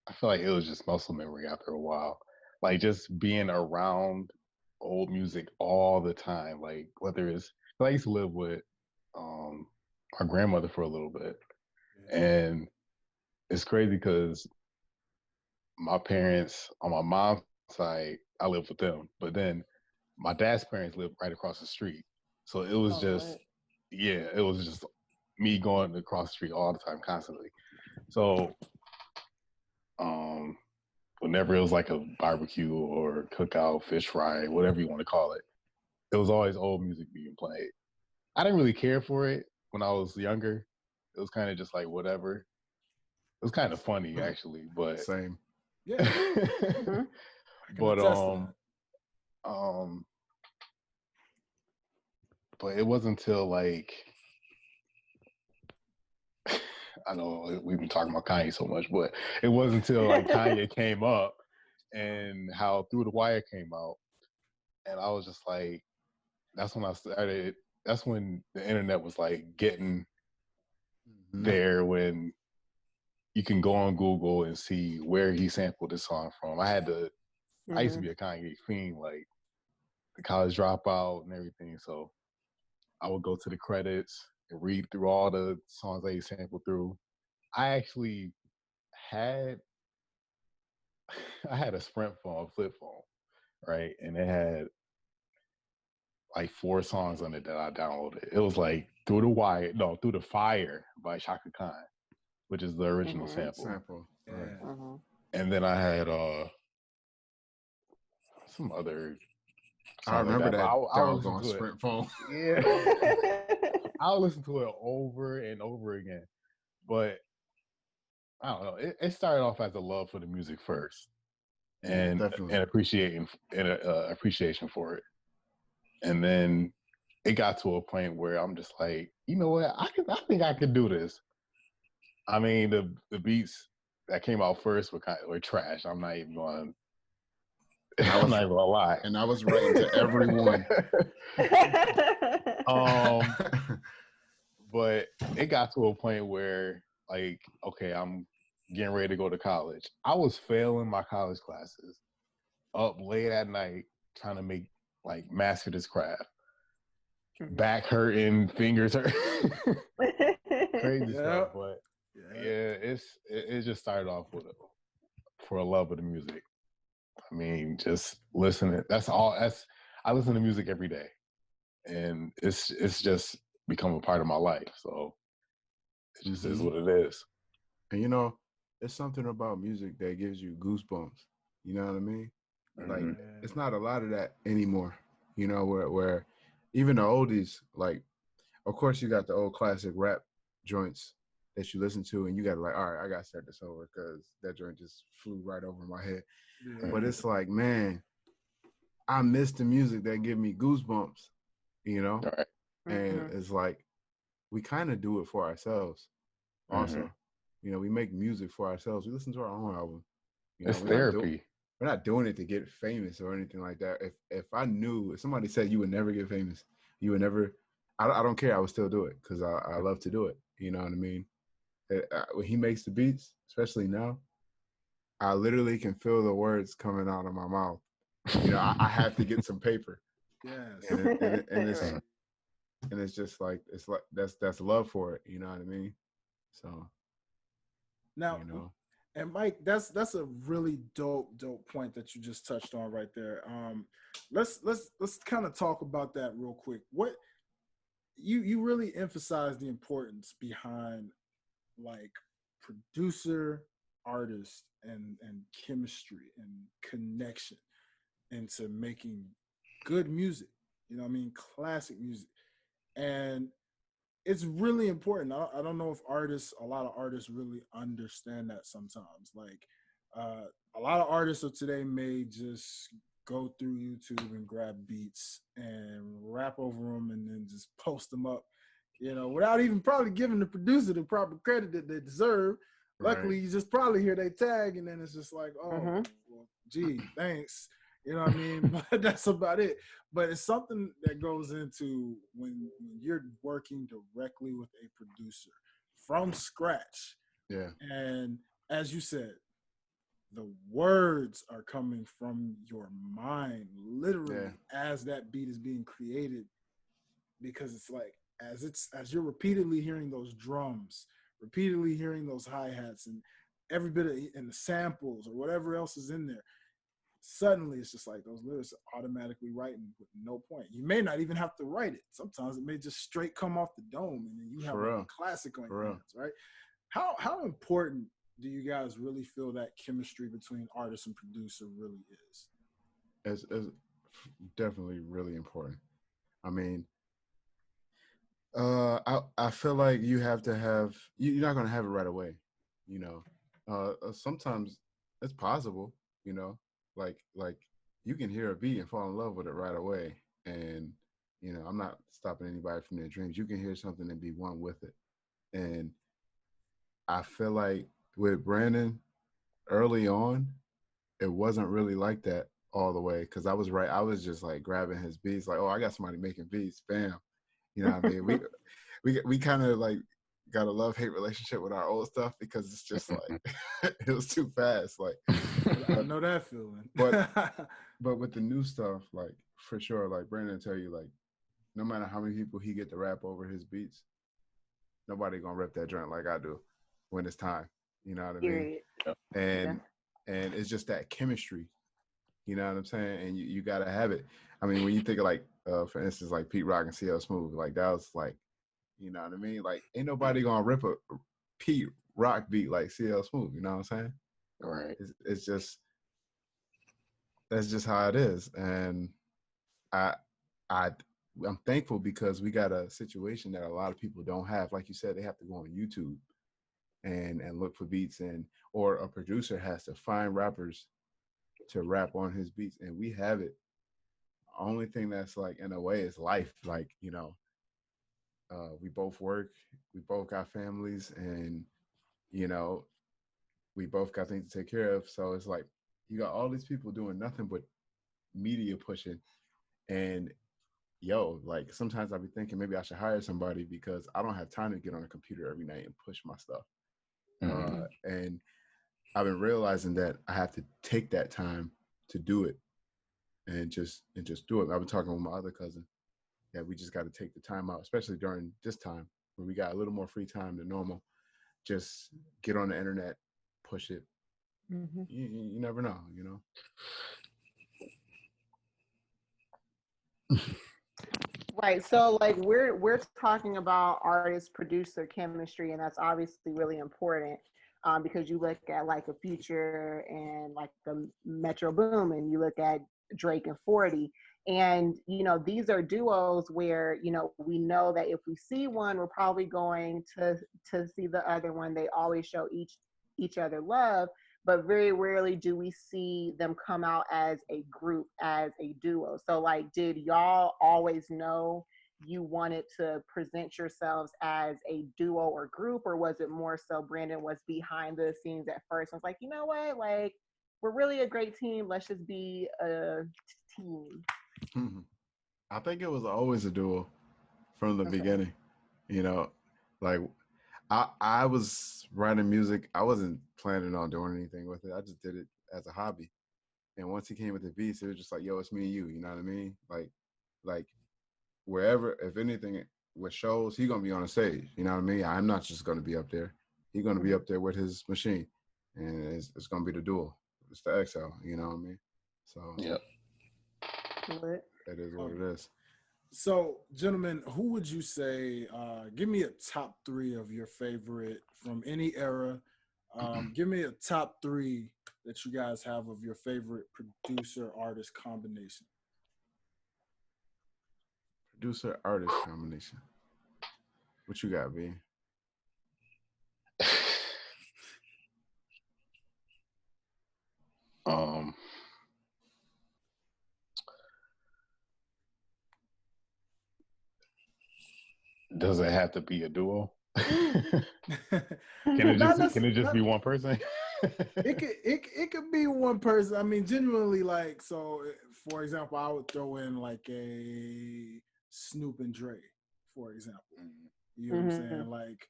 Speaker 4: I feel like it was just muscle memory after a while. Like just being around old music all the time. Like whether it's, I used to live with our grandmother for a little bit. And it's crazy because my parents on my mom's side, I lived with them. But then my dad's parents lived right across the street. So it was just, yeah, it was just me going across the street all the time, constantly. So whenever it was like a barbecue or cookout, fish fry, whatever you want to call it, it was always old music being played. I didn't really care for it when I was younger. It was kind of just like whatever. It was kind of funny actually, but
Speaker 3: Same.
Speaker 1: Yeah.
Speaker 4: but um but it wasn't until like I know we've been talking about Kanye so much, but it wasn't until like Kanye came up and how Through the Wire came out, and I was just like, that's when I started. That's when the internet was like getting there, when you can go on Google and see where he sampled this song from. I used to be a Kanye fiend, like the College Dropout and everything. So I would go to the credits and read through all the songs that he sampled through. I actually had a Sprint phone, a flip phone, right? And it had like 4 songs on it that I downloaded. It was like Through the Fire by Shaka Khan, which is the original sample.
Speaker 3: Right.
Speaker 4: And then I had some other
Speaker 3: I remember
Speaker 4: like
Speaker 3: that
Speaker 4: I'll listen
Speaker 3: doggone
Speaker 4: to
Speaker 3: Sprint phone.
Speaker 4: Yeah. I'll listen to it over and over again. But I don't know. It started off as a love for the music first, and appreciation for it, and then it got to a point where I'm just like, you know what? I think I could do this. I mean, the beats that came out first were trash. I'm not even going. I'm not even gonna lie.
Speaker 3: And I was writing to everyone.
Speaker 4: But it got to a point where, like, okay, I'm getting ready to go to college. I was failing my college classes, up late at night trying to master this craft. Back hurting, fingers hurting, crazy stuff. But it just started off for a love of the music. I mean, just listening. That's all. I listen to music every day, and it's just become a part of my life. So it just is what it is.
Speaker 3: And you know, it's something about music that gives you goosebumps. You know what I mean? Like it's not a lot of that anymore. You know, where even the oldies, like, of course you got the old classic rap joints that you listen to, and you got to like, all right, I got to start this over because that joint just flew right over my head. But it's like, man, I miss the music that give me goosebumps. You know, and it's like we kind of do it for ourselves. Also, you know, we make music for ourselves. We listen to our own album. You know,
Speaker 4: it's therapy.
Speaker 3: We're not doing it to get famous or anything like that. If somebody said you would never get famous, you would never. I don't care. I would still do it because I love to do it. You know what I mean? When he makes the beats, especially now, I literally can feel the words coming out of my mouth. You know, I have to get some paper.
Speaker 1: Yes.
Speaker 3: And it's just like that's love for it. You know what I mean? So
Speaker 1: now, you know. And Mike, that's a really dope point that you just touched on right there. Let's kind of talk about that real quick. What you really emphasize the importance behind like producer, artist, and chemistry and connection into making good music. You know what I mean? Classic music. And it's really important. I don't know if a lot of artists really understand that sometimes. Like, a lot of artists of today may just go through YouTube and grab beats and rap over them and then just post them up, without even probably giving the producer the proper credit that they deserve. Luckily, you just probably hear they tag, and then it's just like, oh, well, gee, thanks. You know what I mean? But that's about it. But it's something that goes into when you're working directly with a producer from scratch.
Speaker 3: Yeah.
Speaker 1: And as you said, the words are coming from your mind, literally, as that beat is being created. Because it's like, as you're repeatedly hearing those drums, repeatedly hearing those hi-hats and every bit of and the samples or whatever else is in there, suddenly it's just like those lyrics are automatically writing with no point. You may not even have to write it. Sometimes it may just straight come off the dome and then you have a classic on your hands, right? How important do you guys really feel that chemistry between artist and producer really is?
Speaker 3: It's definitely really important. I mean, I feel like you have to have, you're not going to have it right away, sometimes it's possible, like you can hear a beat and fall in love with it right away. And, I'm not stopping anybody from their dreams. You can hear something and be one with it. And I feel like with Brandon early on, it wasn't really like that all the way. Cause I was just like grabbing his beats, like, oh, I got somebody making beats, bam. You know what I mean? We kind of like got a love-hate relationship with our old stuff because it's just like it was too fast. Like
Speaker 1: I know that feeling.
Speaker 3: but with the new stuff, like for sure, like Brandon tell you, like no matter how many people he get to rap over his beats, nobody gonna rep that joint like I do when it's time. You know what I mean? And it's just that chemistry. You know what I'm saying? And you gotta have it. I mean, when you think of like, for instance, like Pete Rock and CL Smooth, like that was like, you know what I mean? Like, ain't nobody gonna rip a Pete Rock beat like CL Smooth. You know what I'm saying?
Speaker 4: Right.
Speaker 3: It's just, that's just how it is. And I'm thankful because we got a situation that a lot of people don't have. Like you said, they have to go on YouTube and look for beats, or a producer has to find rappers to rap on his beats, and we have it. Only thing that's like in a way is life. Like, we both work, we both got families, and we both got things to take care of. So it's like you got all these people doing nothing but media pushing. And like sometimes I'll be thinking maybe I should hire somebody because I don't have time to get on a computer every night and push my stuff. And I've been realizing that I have to take that time to do it and just do it. I've been talking with my other cousin that we just got to take the time out, especially during this time where we got a little more free time than normal. Just get on the internet, push it. You never know,
Speaker 2: Right. So like we're talking about artist producer chemistry, and that's obviously really important because you look at like a Future and like the Metro Boom, and you look at Drake and 40, and these are duos where we know that if we see one, we're probably going to see the other one. They always show each other love, but very rarely do we see them come out as a group, as a duo. So like, did y'all always know you wanted to present yourselves as a duo or group, or was it more so Brandon was behind the scenes at first and was like, you know what, like we're really a great team, let's just be a team?
Speaker 3: I think it was always a duo from the beginning. Like I was writing music. I wasn't planning on doing anything with it. I just did it as a hobby. And once he came with the beats, it was just like, yo, it's me and you. You know what I mean? Like wherever, if anything, with shows, he gonna be on the stage. You know what I mean? I'm not just gonna be up there. He's gonna be up there with his machine, and it's gonna be the duo. It's the XL. You know what I mean? So
Speaker 4: yep.
Speaker 3: It is what it is.
Speaker 1: So, gentlemen, who would you say, give me a top 3 of your favorite from any era. Give me a top 3 that you guys have of your favorite producer-artist combination.
Speaker 3: Producer-artist combination. What you got, B?
Speaker 4: Does it have to be a duo? Can it just be one person?
Speaker 1: it could be one person. I mean, genuinely, like, so for example, I would throw in like a Snoop and Dre, for example. You know what I'm saying? Like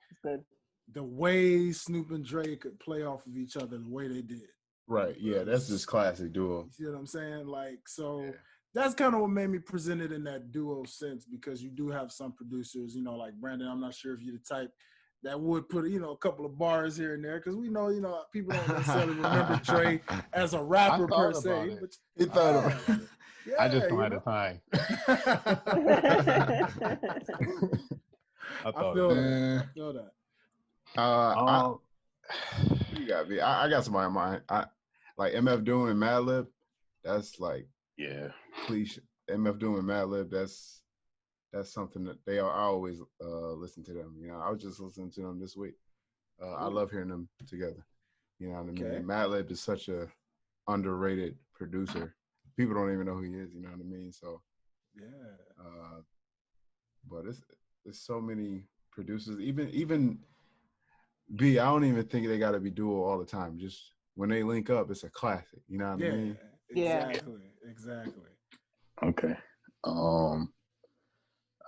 Speaker 1: the way Snoop and Dre could play off of each other the way they did.
Speaker 3: Right. Yeah, that's just classic duo.
Speaker 1: You know what I'm saying? Like, so that's kind of what made me present it in that duo sense, because you do have some producers, you know, like Brandon. I'm not sure if you're the type that would put, you know, a couple of bars here and there, because we know, you know, people don't necessarily remember Dre as a rapper per se. But
Speaker 3: he thought of it.
Speaker 1: Yeah,
Speaker 4: I just don't have the time.
Speaker 1: I feel that.
Speaker 3: You got me. I got somebody in mind. Like MF Doom and Madlib. That's like cliche. MF Doom and Madlib. That's something that I always listen to them. You know, I was just listening to them this week. I love hearing them together. You know what I mean? And Madlib is such a underrated producer. People don't even know who he is. You know what I mean? So but it's so many producers. Even B, I don't even think they got to be duo all the time. Just when they link up, it's a classic. You know what I mean?
Speaker 1: Exactly.
Speaker 4: Okay.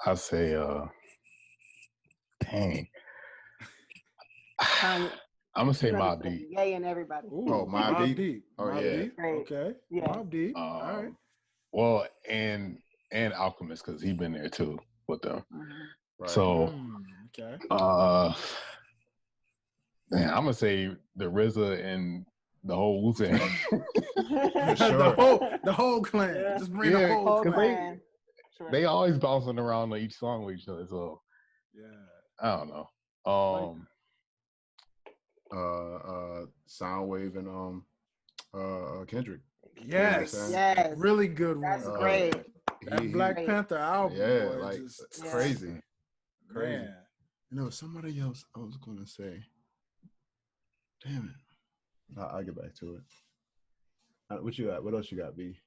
Speaker 4: I say, dang. I'm gonna say Mobb Deep.
Speaker 2: Yay and everybody.
Speaker 3: Ooh, Mobb Deep.
Speaker 1: Oh
Speaker 3: yeah.
Speaker 1: Okay. Yeah. Mobb Deep. All right.
Speaker 4: Well, and Alchemist, because he's been there too with them.
Speaker 3: Right.
Speaker 4: So, man, I'm gonna say the RZA and the whole Wu-Tang.
Speaker 1: the whole clan. Yeah. Just bring the whole clan.
Speaker 4: They always bouncing around on each song with each other. So I don't know.
Speaker 3: Soundwave and Kendrick.
Speaker 1: Yes. Really good one.
Speaker 2: That's great.
Speaker 1: That Black Panther album.
Speaker 3: Yeah, boy, like crazy. Crazy.
Speaker 1: Man.
Speaker 3: You know, somebody else I was gonna say. Damn it. I'll get back to it. What you got? What else you got, B?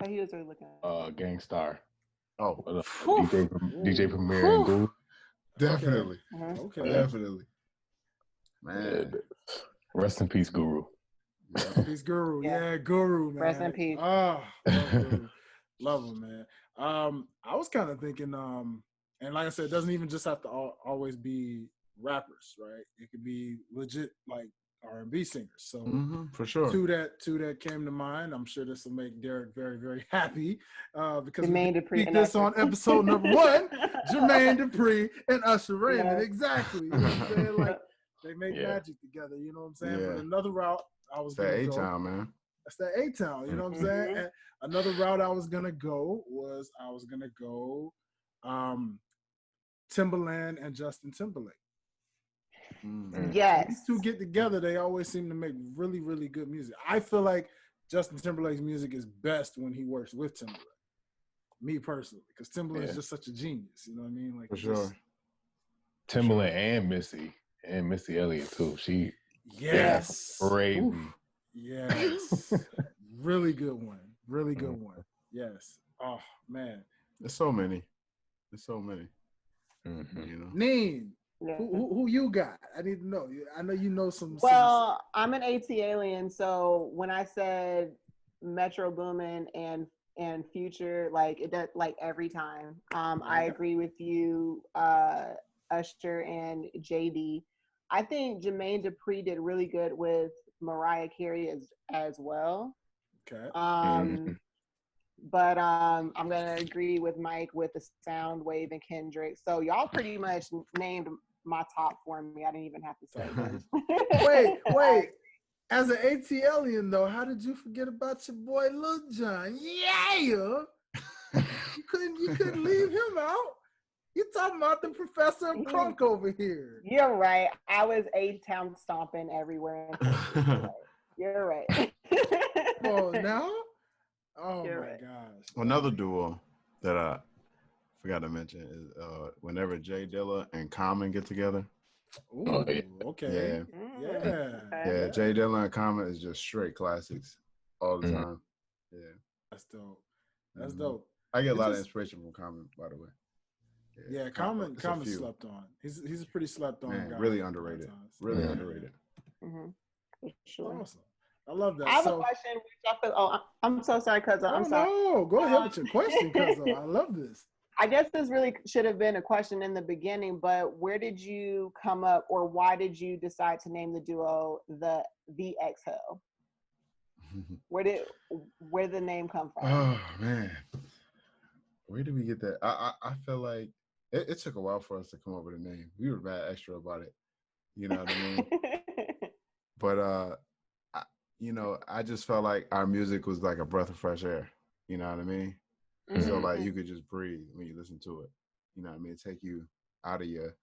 Speaker 2: He was really looking at
Speaker 4: Gangstar.
Speaker 3: Oh,
Speaker 4: DJ Premier and Guru.
Speaker 3: Definitely.
Speaker 1: Okay.
Speaker 3: Definitely. Man.
Speaker 4: Rest in peace, Guru.
Speaker 1: Rest in peace, Guru. Yeah, Guru, man.
Speaker 2: Rest in peace.
Speaker 1: Oh, love him, man. I was kind of thinking, and like I said, it doesn't even just have to always be rappers, right? It could be legit like R&B singers. So
Speaker 3: for sure,
Speaker 1: two that came to mind. I'm sure this will make Derek very, very happy because
Speaker 2: Jermaine
Speaker 1: we beat this on episode number 1. Jermaine Dupri and Usher Raymond. Exactly. You know what I'm saying? Like they make magic together. You know what I'm saying?
Speaker 3: Yeah.
Speaker 1: But another route I was
Speaker 3: going to go. That's that A-Town, man.
Speaker 1: That's that A-Town. You know what I'm saying? And another route I was gonna go was Timbaland and Justin Timberlake.
Speaker 2: Yes.
Speaker 1: These two get together, they always seem to make really, really good music. I feel like Justin Timberlake's music is best when he works with Timberlake. Me personally, because Timberlake is just such a genius. You know what I mean? Like
Speaker 3: for sure.
Speaker 4: Timberland and Missy Elliott too. She crazy.
Speaker 1: Oof. Yes. Really good one. Really good one. Yes. Oh man.
Speaker 3: There's so many. You know.
Speaker 1: Neen. Yeah. Who you got? I need to know. I know you know some.
Speaker 2: Well, I'm an AT alien, so when I said Metro Boomin and Future, like it does, like every time. I agree with you, Usher and JD. I think Jermaine Dupri did really good with Mariah Carey as well.
Speaker 1: Okay.
Speaker 2: But I'm gonna agree with Mike with the Soundwave and Kendrick. So y'all pretty much named my top for me. I didn't even have to
Speaker 1: say. Wait. As an ATLian though, how did you forget about your boy Lil Jon? Yeah. You couldn't leave him out. You talking about the Professor of Crunk over here.
Speaker 2: You're right. I was A-Town stomping everywhere. You're right.
Speaker 1: Oh, now? Oh, my gosh.
Speaker 3: Another duo that forgot to mention is whenever Jay Dilla and Common get together.
Speaker 1: Ooh,
Speaker 4: Oh, yeah.
Speaker 1: okay. Yeah.
Speaker 2: Okay.
Speaker 3: Yeah, Jay Dilla and Common is just straight classics all the
Speaker 4: Mhm.
Speaker 3: time. Yeah.
Speaker 1: That's dope. That's
Speaker 3: Mhm.
Speaker 1: dope.
Speaker 3: I get a
Speaker 1: It
Speaker 3: lot of
Speaker 1: just
Speaker 3: inspiration from Common, by the way.
Speaker 1: yeah, Common
Speaker 3: It's a
Speaker 1: Common
Speaker 3: few.
Speaker 1: slept on. He's a pretty slept on
Speaker 3: Man,
Speaker 1: guy
Speaker 3: really
Speaker 1: a lot of
Speaker 3: underrated.
Speaker 1: times.
Speaker 3: Really
Speaker 1: Yeah.
Speaker 3: underrated.
Speaker 2: Mm-hmm. For sure.
Speaker 1: Awesome. I love
Speaker 2: I
Speaker 1: that.
Speaker 2: have a
Speaker 1: So
Speaker 2: question. Which I feel, I'm so sorry, cousin. I'm
Speaker 1: oh
Speaker 2: sorry.
Speaker 1: no, go ahead with your question, cuz I love this.
Speaker 2: I guess this really should have been a question in the beginning, but where did you come up, or why did you decide to name the duo the Exhale? Where did the name come from?
Speaker 3: Oh man, where did we get that? I feel like it took a while for us to come up with a name. We were mad extra about it. You know what I mean? But I, I just felt like our music was like a breath of fresh air. You know what I mean? So like you could just breathe when you listen to it. You know what I mean? Take you out of your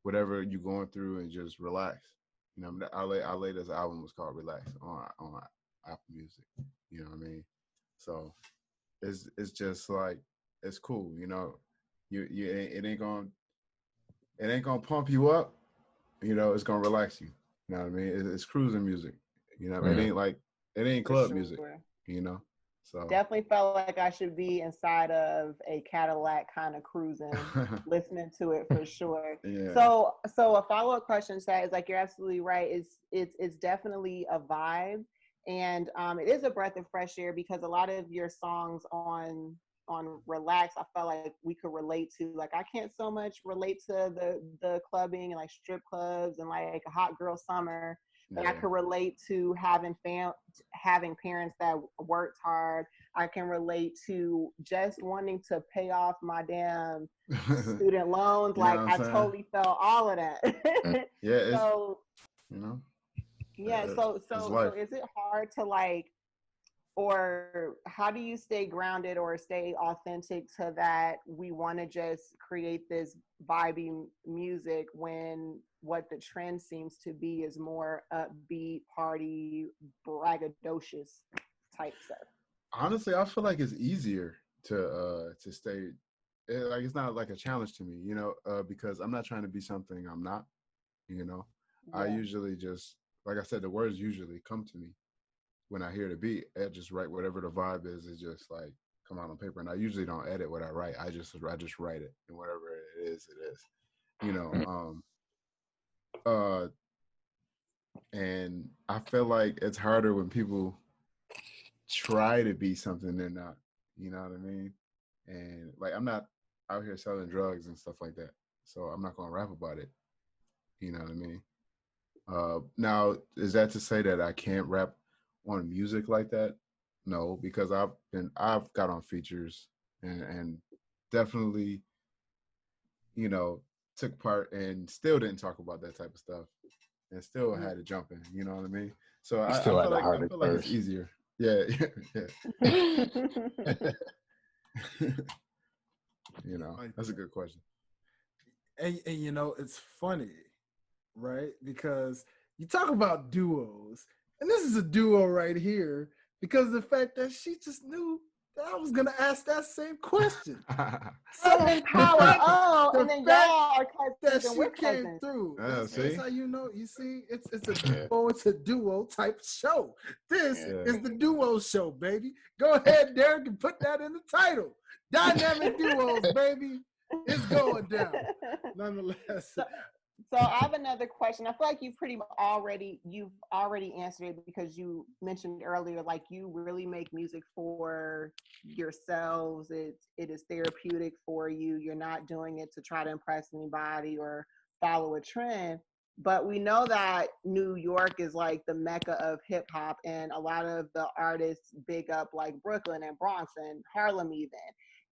Speaker 3: whatever you're going through and just relax. You know, our latest album was called Relax on Apple Music. You know what I mean? So it's just like it's cool. You know, it ain't gonna pump you up. You know, it's gonna relax you. You know what I mean? It's cruising music. You know,
Speaker 4: Mhm.
Speaker 3: it ain't
Speaker 2: For
Speaker 3: club
Speaker 2: sure.
Speaker 3: music. You know, so
Speaker 2: Definitely felt like I should be inside of a Cadillac kind of cruising, listening to it for sure.
Speaker 3: yeah.
Speaker 2: So a follow-up question says, like, you're absolutely right. It's definitely a vibe, and it is a breath of fresh air because a lot of your songs on Relax, I felt like we could relate to. Like, I can't so much relate to the clubbing and like strip clubs and like a hot girl summer, but I
Speaker 3: Yeah.
Speaker 2: could relate to having parents that worked hard. I can relate to just wanting to pay off my damn student loans.
Speaker 3: You know
Speaker 2: Like,
Speaker 3: what I'm
Speaker 2: I
Speaker 3: saying?
Speaker 2: totally felt all of that.
Speaker 3: Yeah, it's
Speaker 2: So
Speaker 3: you know,
Speaker 2: yeah,
Speaker 3: it's
Speaker 2: so
Speaker 3: life.
Speaker 2: is it hard to like, or how do you stay grounded or stay authentic to that we want to just create this vibey music when what the trend seems to be is more upbeat, party, braggadocious type stuff?
Speaker 3: Honestly, I feel like it's easier to stay. Like it's not like a challenge to me, because I'm not trying to be something I'm not. You know, I
Speaker 2: Yeah.
Speaker 3: usually just like I said, the words usually come to me when I hear the beat. I just write whatever the vibe is. It's just like come out on paper, and I usually don't edit what I write. I just write it, and whatever it is, it is. You know, and I feel like it's harder when people try to be something they're not. You know what I mean? And like I'm not out here selling drugs and stuff like that, so I'm not gonna rap about it. You know what I mean? Now, is that to say that I can't rap on music like that? No, because I've got on features and definitely, took part and still didn't talk about that type of stuff and still had it jumping. You know what I mean? So
Speaker 4: You
Speaker 3: I
Speaker 4: still had
Speaker 3: feel
Speaker 4: the
Speaker 3: like
Speaker 4: hardest
Speaker 3: it's
Speaker 4: verse.
Speaker 3: easier. Yeah, yeah. That's a good question.
Speaker 1: And it's funny, right? Because you talk about duos, and this is a duo right here because of the fact that she just knew that I was gonna ask that same question. So
Speaker 2: Cousin
Speaker 1: the
Speaker 2: power.
Speaker 1: fact,
Speaker 2: Oh,
Speaker 1: the
Speaker 2: and then
Speaker 1: fact
Speaker 2: y'all are
Speaker 1: that
Speaker 2: cousins and
Speaker 1: she
Speaker 2: we're
Speaker 1: came
Speaker 2: cousins.
Speaker 1: through,
Speaker 3: See?
Speaker 1: that's how you know. You see, it's a
Speaker 4: Yeah.
Speaker 1: duo, it's a duo type show. This
Speaker 4: Yeah.
Speaker 1: is the duo show, baby. Go ahead, Derek, and put that in the title. Dynamic duos, baby. It's going down. Nonetheless.
Speaker 2: So I have another question. I feel like you've already answered it because you mentioned earlier, like, you really make music for yourselves. It is therapeutic for you. You're not doing it to try to impress anybody or follow a trend. But we know that New York is like the mecca of hip hop, and a lot of the artists big up like Brooklyn and Bronx and Harlem even.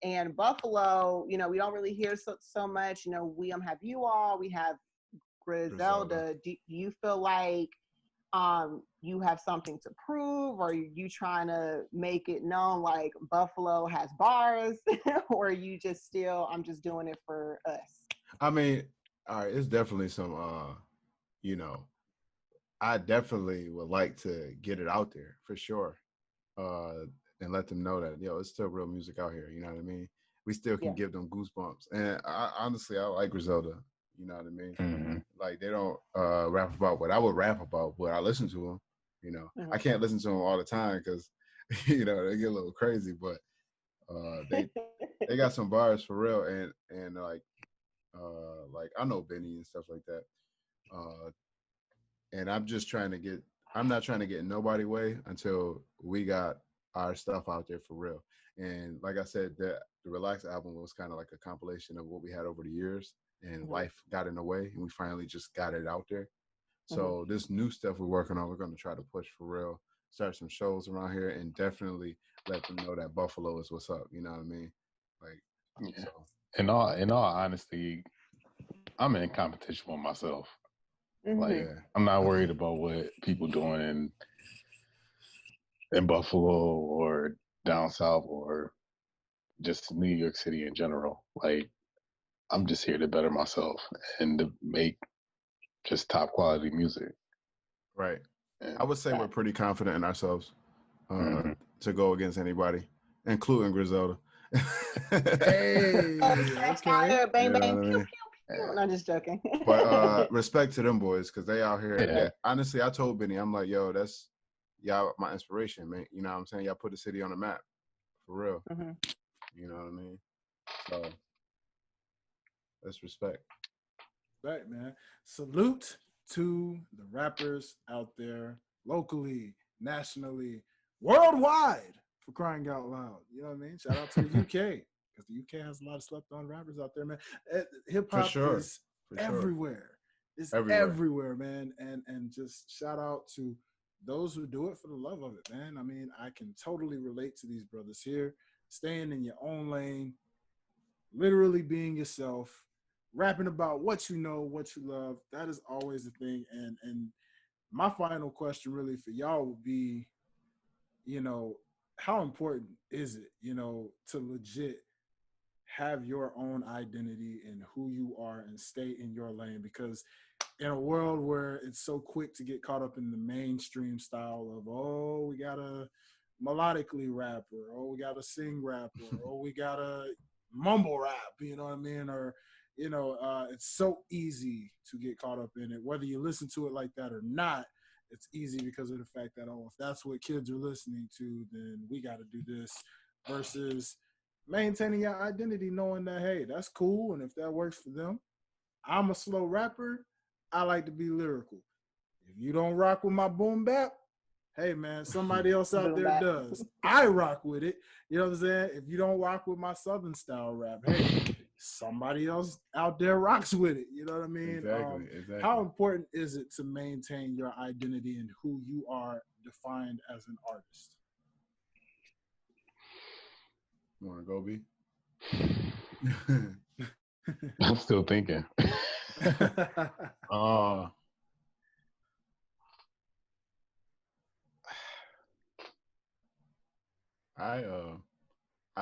Speaker 2: And Buffalo, we don't really hear so much. We have you all, we have Griselda. Do you feel like you have something to prove, or are you trying to make it known like Buffalo has bars, or are you just still, I'm just doing it for us?
Speaker 3: I mean, all right, it's definitely some I definitely would like to get it out there for sure. And let them know that it's still real music out here, you know what I mean? we still can give them goosebumps. And honestly, I like Griselda. You know what I mean?
Speaker 4: Mm-hmm.
Speaker 3: Like they don't rap about what I would rap about, but I listen to them. You know, I can't listen to them all the time because you know they get a little crazy, but they got some bars for real, and like I know Benny and stuff like that. And I'm not trying to get in nobody way until we got our stuff out there for real. And like I said, the Relax album was kind of like a compilation of what we had over the years, and life got in the way, and we finally just got it out there. So this new stuff we're working on, we're going to try to push for real, start some shows around here, and definitely let them know that Buffalo is what's up. You know what I mean? Like,
Speaker 4: yeah.
Speaker 3: So.
Speaker 4: In all honesty, I'm in competition with myself. Like, I'm not worried about what people doing in Buffalo or down south or just New York City in general. Like, I'm just here to better myself and to make just top quality music.
Speaker 3: Right. And I would say we're pretty confident in ourselves to go against anybody, including Griselda.
Speaker 2: Hey, okay. Bang, bang, pew, pew, pew. I'm just joking.
Speaker 3: But respect to them boys, because they out here. Yeah. Honestly, I told Benny, I'm like, yo, that's y'all my inspiration, man. You know what I'm saying? Y'all put the city on the map, for real. You know what I mean? So that's respect.
Speaker 1: Right, man. Salute to the rappers out there, locally, nationally, worldwide, for crying out loud. You know what I mean? Shout out to the UK, because the UK has a lot of slept-on rappers out there, man. Hip-hop is everywhere. It's everywhere, man. And just shout out to those who do it for the love of it, man. I mean, I can totally relate to these brothers here. Staying in your own lane, literally being yourself, rapping about what you know, what you love. That is always the thing. And my final question really for y'all would be, you know, how important is it, you know, to legit have your own identity in who you are and stay in your lane? Because in a world where it's so quick to get caught up in the mainstream style of, oh, we got a melodically rapper, or we got a sing rapper, or we got a mumble rap, you know what I mean? Or, you know, it's so easy to get caught up in it. Whether you listen to it like that or not, it's easy because of the fact that, oh, if that's what kids are listening to, then we got to do this, versus maintaining your identity, knowing that, hey, that's cool. And if that works for them, I'm a slow rapper. I like to be lyrical. If you don't rock with my boom bap, hey, man, somebody else out there does. I rock with it. You know what I'm saying? If you don't rock with my Southern style rap, hey, somebody else out there rocks with it. You know what I mean?
Speaker 3: Exactly.
Speaker 1: How important is it to maintain your identity and who you are defined as an artist?
Speaker 3: You want to go, B?
Speaker 4: I'm still thinking.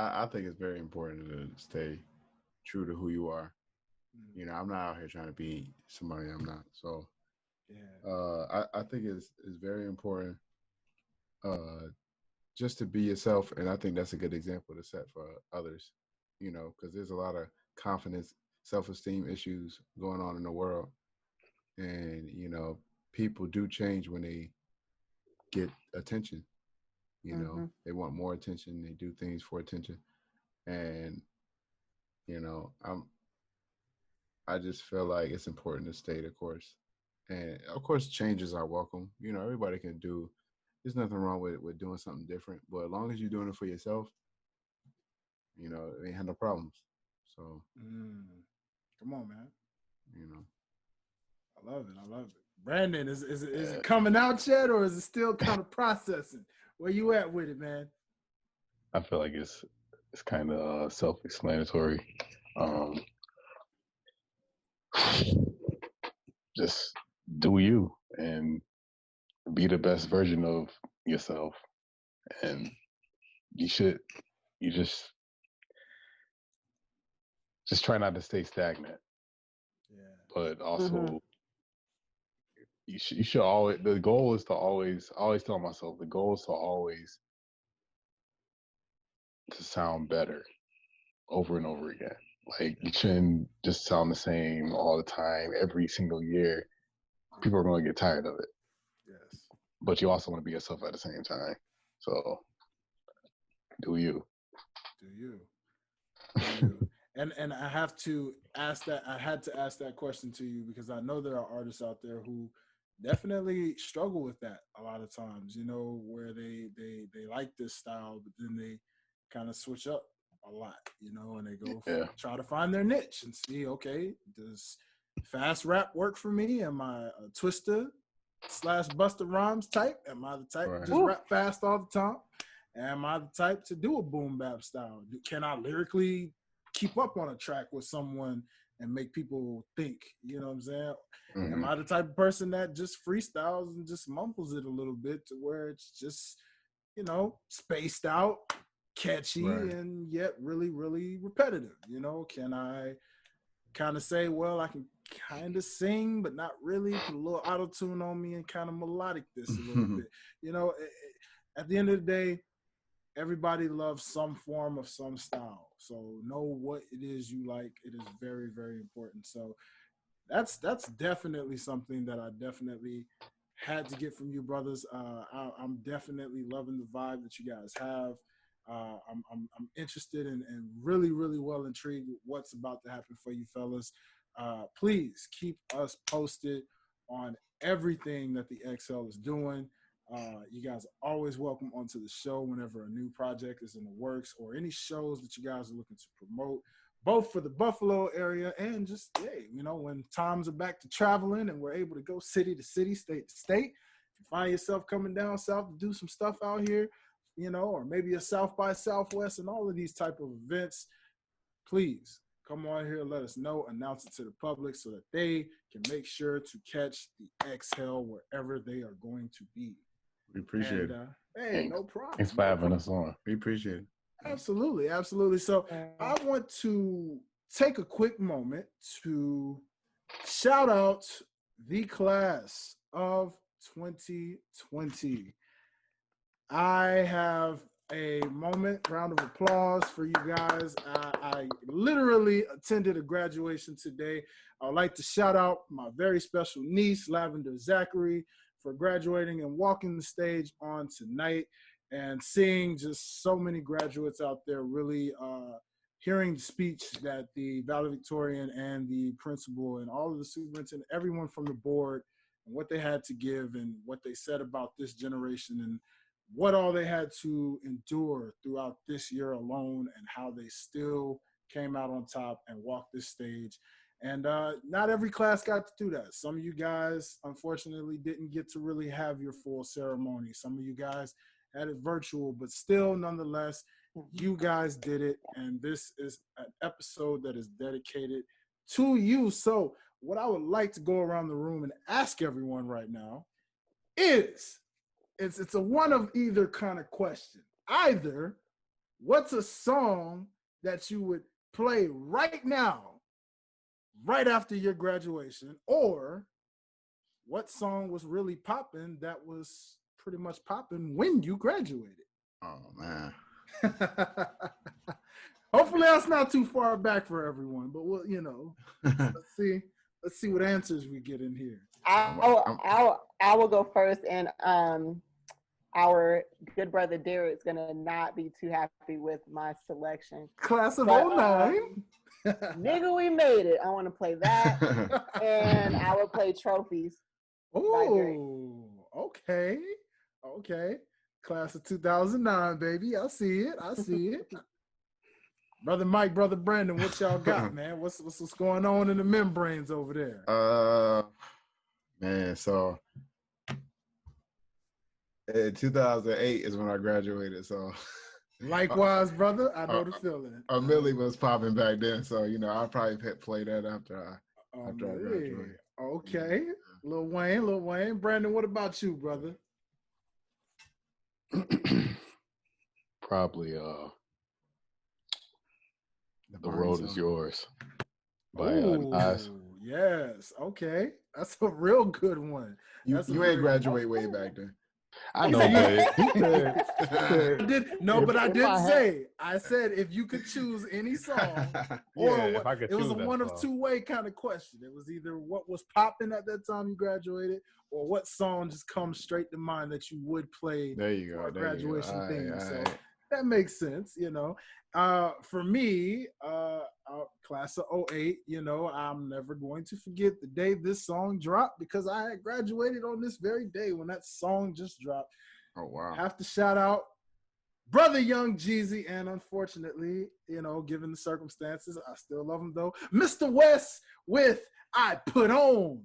Speaker 3: I think it's very important to stay true to who you are. You know, I'm not out here trying to be somebody I'm not. So, I think it's very important just to be yourself, and I think that's a good example to set for others. You know, because there's a lot of confidence, self-esteem issues going on in the world, and you know, people do change when they get attention. You know, they want more attention. They do things for attention, and you know, I just feel like it's important to stay the course, and of course, changes are welcome. You know, everybody can do. There's nothing wrong with doing something different, but as long as you're doing it for yourself, you know, it ain't had no problems. So,
Speaker 1: come on, man.
Speaker 3: You know,
Speaker 1: I love it. Brandon, is it coming out yet, or is it still kind of processing? Where you at with it, man?
Speaker 4: I feel like it's kind of self-explanatory. Just do you and be the best version of yourself, and you just try not to stay stagnant. But also you should always, the goal is to always tell myself, the goal is to always to sound better over and over again. Like, you shouldn't just sound the same all the time, every single year. People are going to get tired of it.
Speaker 1: Yes.
Speaker 4: But you also want to be yourself at the same time. So, do you.
Speaker 1: Do you? Do you? And I have to ask that. I had to ask that question to you because I know there are artists out there who definitely struggle with that a lot of times. You know, where they like this style, but then they kind of switch up a lot. You know, and they go try to find their niche and see. Okay, does fast rap work for me? Am I a twister / Busta Rhymes type? Am I the type to just rap fast all the time? Am I the type to do a boom bap style? Can I lyrically keep up on a track with someone and make people think? You know what I'm saying? Mm-hmm. Am I the type of person that just freestyles and just mumbles it a little bit to where it's just, you know, spaced out, catchy, and yet really, really repetitive? You know, can I kind of say, well, I can kind of sing, but not really, put a little auto-tune on me and kind of melodic this a little bit? You know, at the end of the day, everybody loves some form of some style. So know what it is you like. It is very, very important. So that's definitely something that I definitely had to get from you, brothers. I'm definitely loving the vibe that you guys have. I'm interested and really, really well intrigued with what's about to happen for you fellas. Please keep us posted on everything that the XL is doing. You guys are always welcome onto the show whenever a new project is in the works or any shows that you guys are looking to promote, both for the Buffalo area and just, hey, you know, when times are back to traveling and we're able to go city to city, state to state. If you find yourself coming down south to do some stuff out here, you know, or maybe a South by Southwest and all of these type of events, please come on here, let us know, announce it to the public so that they can make sure to catch the XL wherever they are going to be.
Speaker 3: We appreciate it.
Speaker 1: Hey, no problem.
Speaker 4: Thanks for having us on.
Speaker 3: We appreciate it.
Speaker 1: Absolutely, absolutely. So I want to take a quick moment to shout out the class of 2020. I have a round of applause for you guys. I literally attended a graduation today. I would like to shout out my very special niece, Lavender Zachary, for graduating and walking the stage on tonight and seeing just so many graduates out there really hearing the speech that the valedictorian and the principal and all of the superintendent, everyone from the board, and what they had to give and what they said about this generation and what all they had to endure throughout this year alone and how they still came out on top and walked this stage. And not every class got to do that. Some of you guys, unfortunately, didn't get to really have your full ceremony. Some of you guys had it virtual, but still, nonetheless, you guys did it. And this is an episode that is dedicated to you. So what I would like to go around the room and ask everyone right now is, it's a one of either kind of question. Either, what's a song that you would play right now, right after your graduation, or what song was really popping that was pretty much popping when you graduated?
Speaker 3: Oh, man.
Speaker 1: Hopefully that's not too far back for everyone, but we'll, you know, let's see what answers we get in here.
Speaker 2: I will go first, and our good brother Derek's gonna not be too happy with my selection.
Speaker 1: Class of 09.
Speaker 2: Nigga, we made it. I want to play that, and I will play Trophies.
Speaker 1: Oh, okay. Class of 2009, baby. I see it. Brother Mike, Brother Brandon, what y'all got, man? What's going on in the membranes over there?
Speaker 3: Man, so in 2008 is when I graduated, so
Speaker 1: likewise, brother. I know the feeling.
Speaker 3: Millie was popping back then, so you know I'll probably play that after I graduate.
Speaker 1: Okay, Lil Wayne. Brandon, what about you, brother?
Speaker 4: Probably The Road Is Yours by Nas.
Speaker 1: Yes, okay, that's a real good one.
Speaker 3: You ain't graduate way back then.
Speaker 4: I know, but he said,
Speaker 1: I said if you could choose any song,
Speaker 4: yeah, if I could
Speaker 1: it was
Speaker 4: choose
Speaker 1: a
Speaker 4: that
Speaker 1: one of
Speaker 4: song.
Speaker 1: two-way kind of question. It was either what was popping at that time you graduated, or what song just comes straight to mind that you would play
Speaker 3: There you go.
Speaker 1: for a
Speaker 3: There you go.
Speaker 1: graduation theme. So
Speaker 3: All right.
Speaker 1: that makes sense, you know. For me, class of 08, you know, I'm never going to forget the day this song dropped because I had graduated on this very day when that song just dropped.
Speaker 3: Oh, wow.
Speaker 1: I have to shout out Brother Young Jeezy, and unfortunately, you know, given the circumstances, I still love him though, Mr. West with I Put On.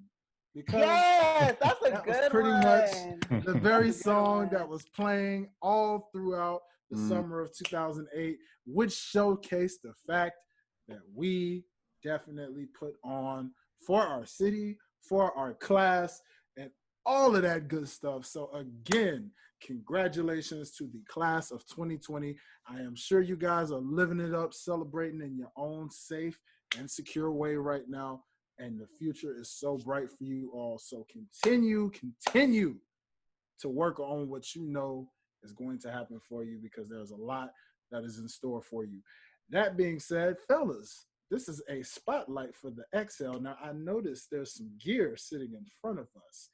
Speaker 1: Because
Speaker 2: yes, that's a
Speaker 1: that
Speaker 2: good
Speaker 1: was pretty
Speaker 2: one.
Speaker 1: much the very
Speaker 2: That's a good
Speaker 1: song
Speaker 2: one.
Speaker 1: that was playing all throughout the summer of 2008, which showcased the fact that we definitely put on for our city, for our class, and all of that good stuff. So again, congratulations to the class of 2020. I am sure you guys are living it up, celebrating in your own safe and secure way right now. And the future is so bright for you all. So continue to work on what you know is going to happen for you, because there's a lot that is in store for you. That being said, fellas, this is a spotlight for the XL. Now, I noticed there's some gear sitting in front of us.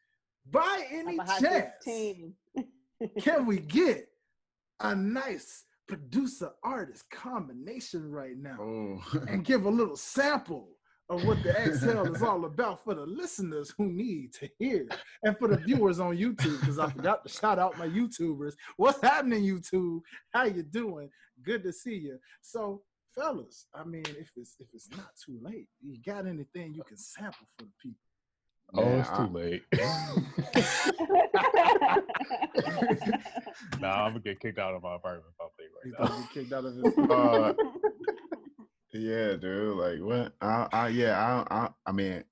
Speaker 1: By any chance, can we get a nice producer-artist combination right now and give a little sample of what the XL is all about for the listeners who need to hear, and for the viewers on YouTube, because I forgot to shout out my YouTubers. What's happening, YouTube? How you doing? Good to see you. So, fellas, I mean, if it's not too late, you got anything you can sample for the people?
Speaker 4: Oh, it's too late. Nah, I'm gonna get kicked out of my apartment if I play right now.
Speaker 1: Get kicked out of his
Speaker 3: yeah, dude. Like what? I mean,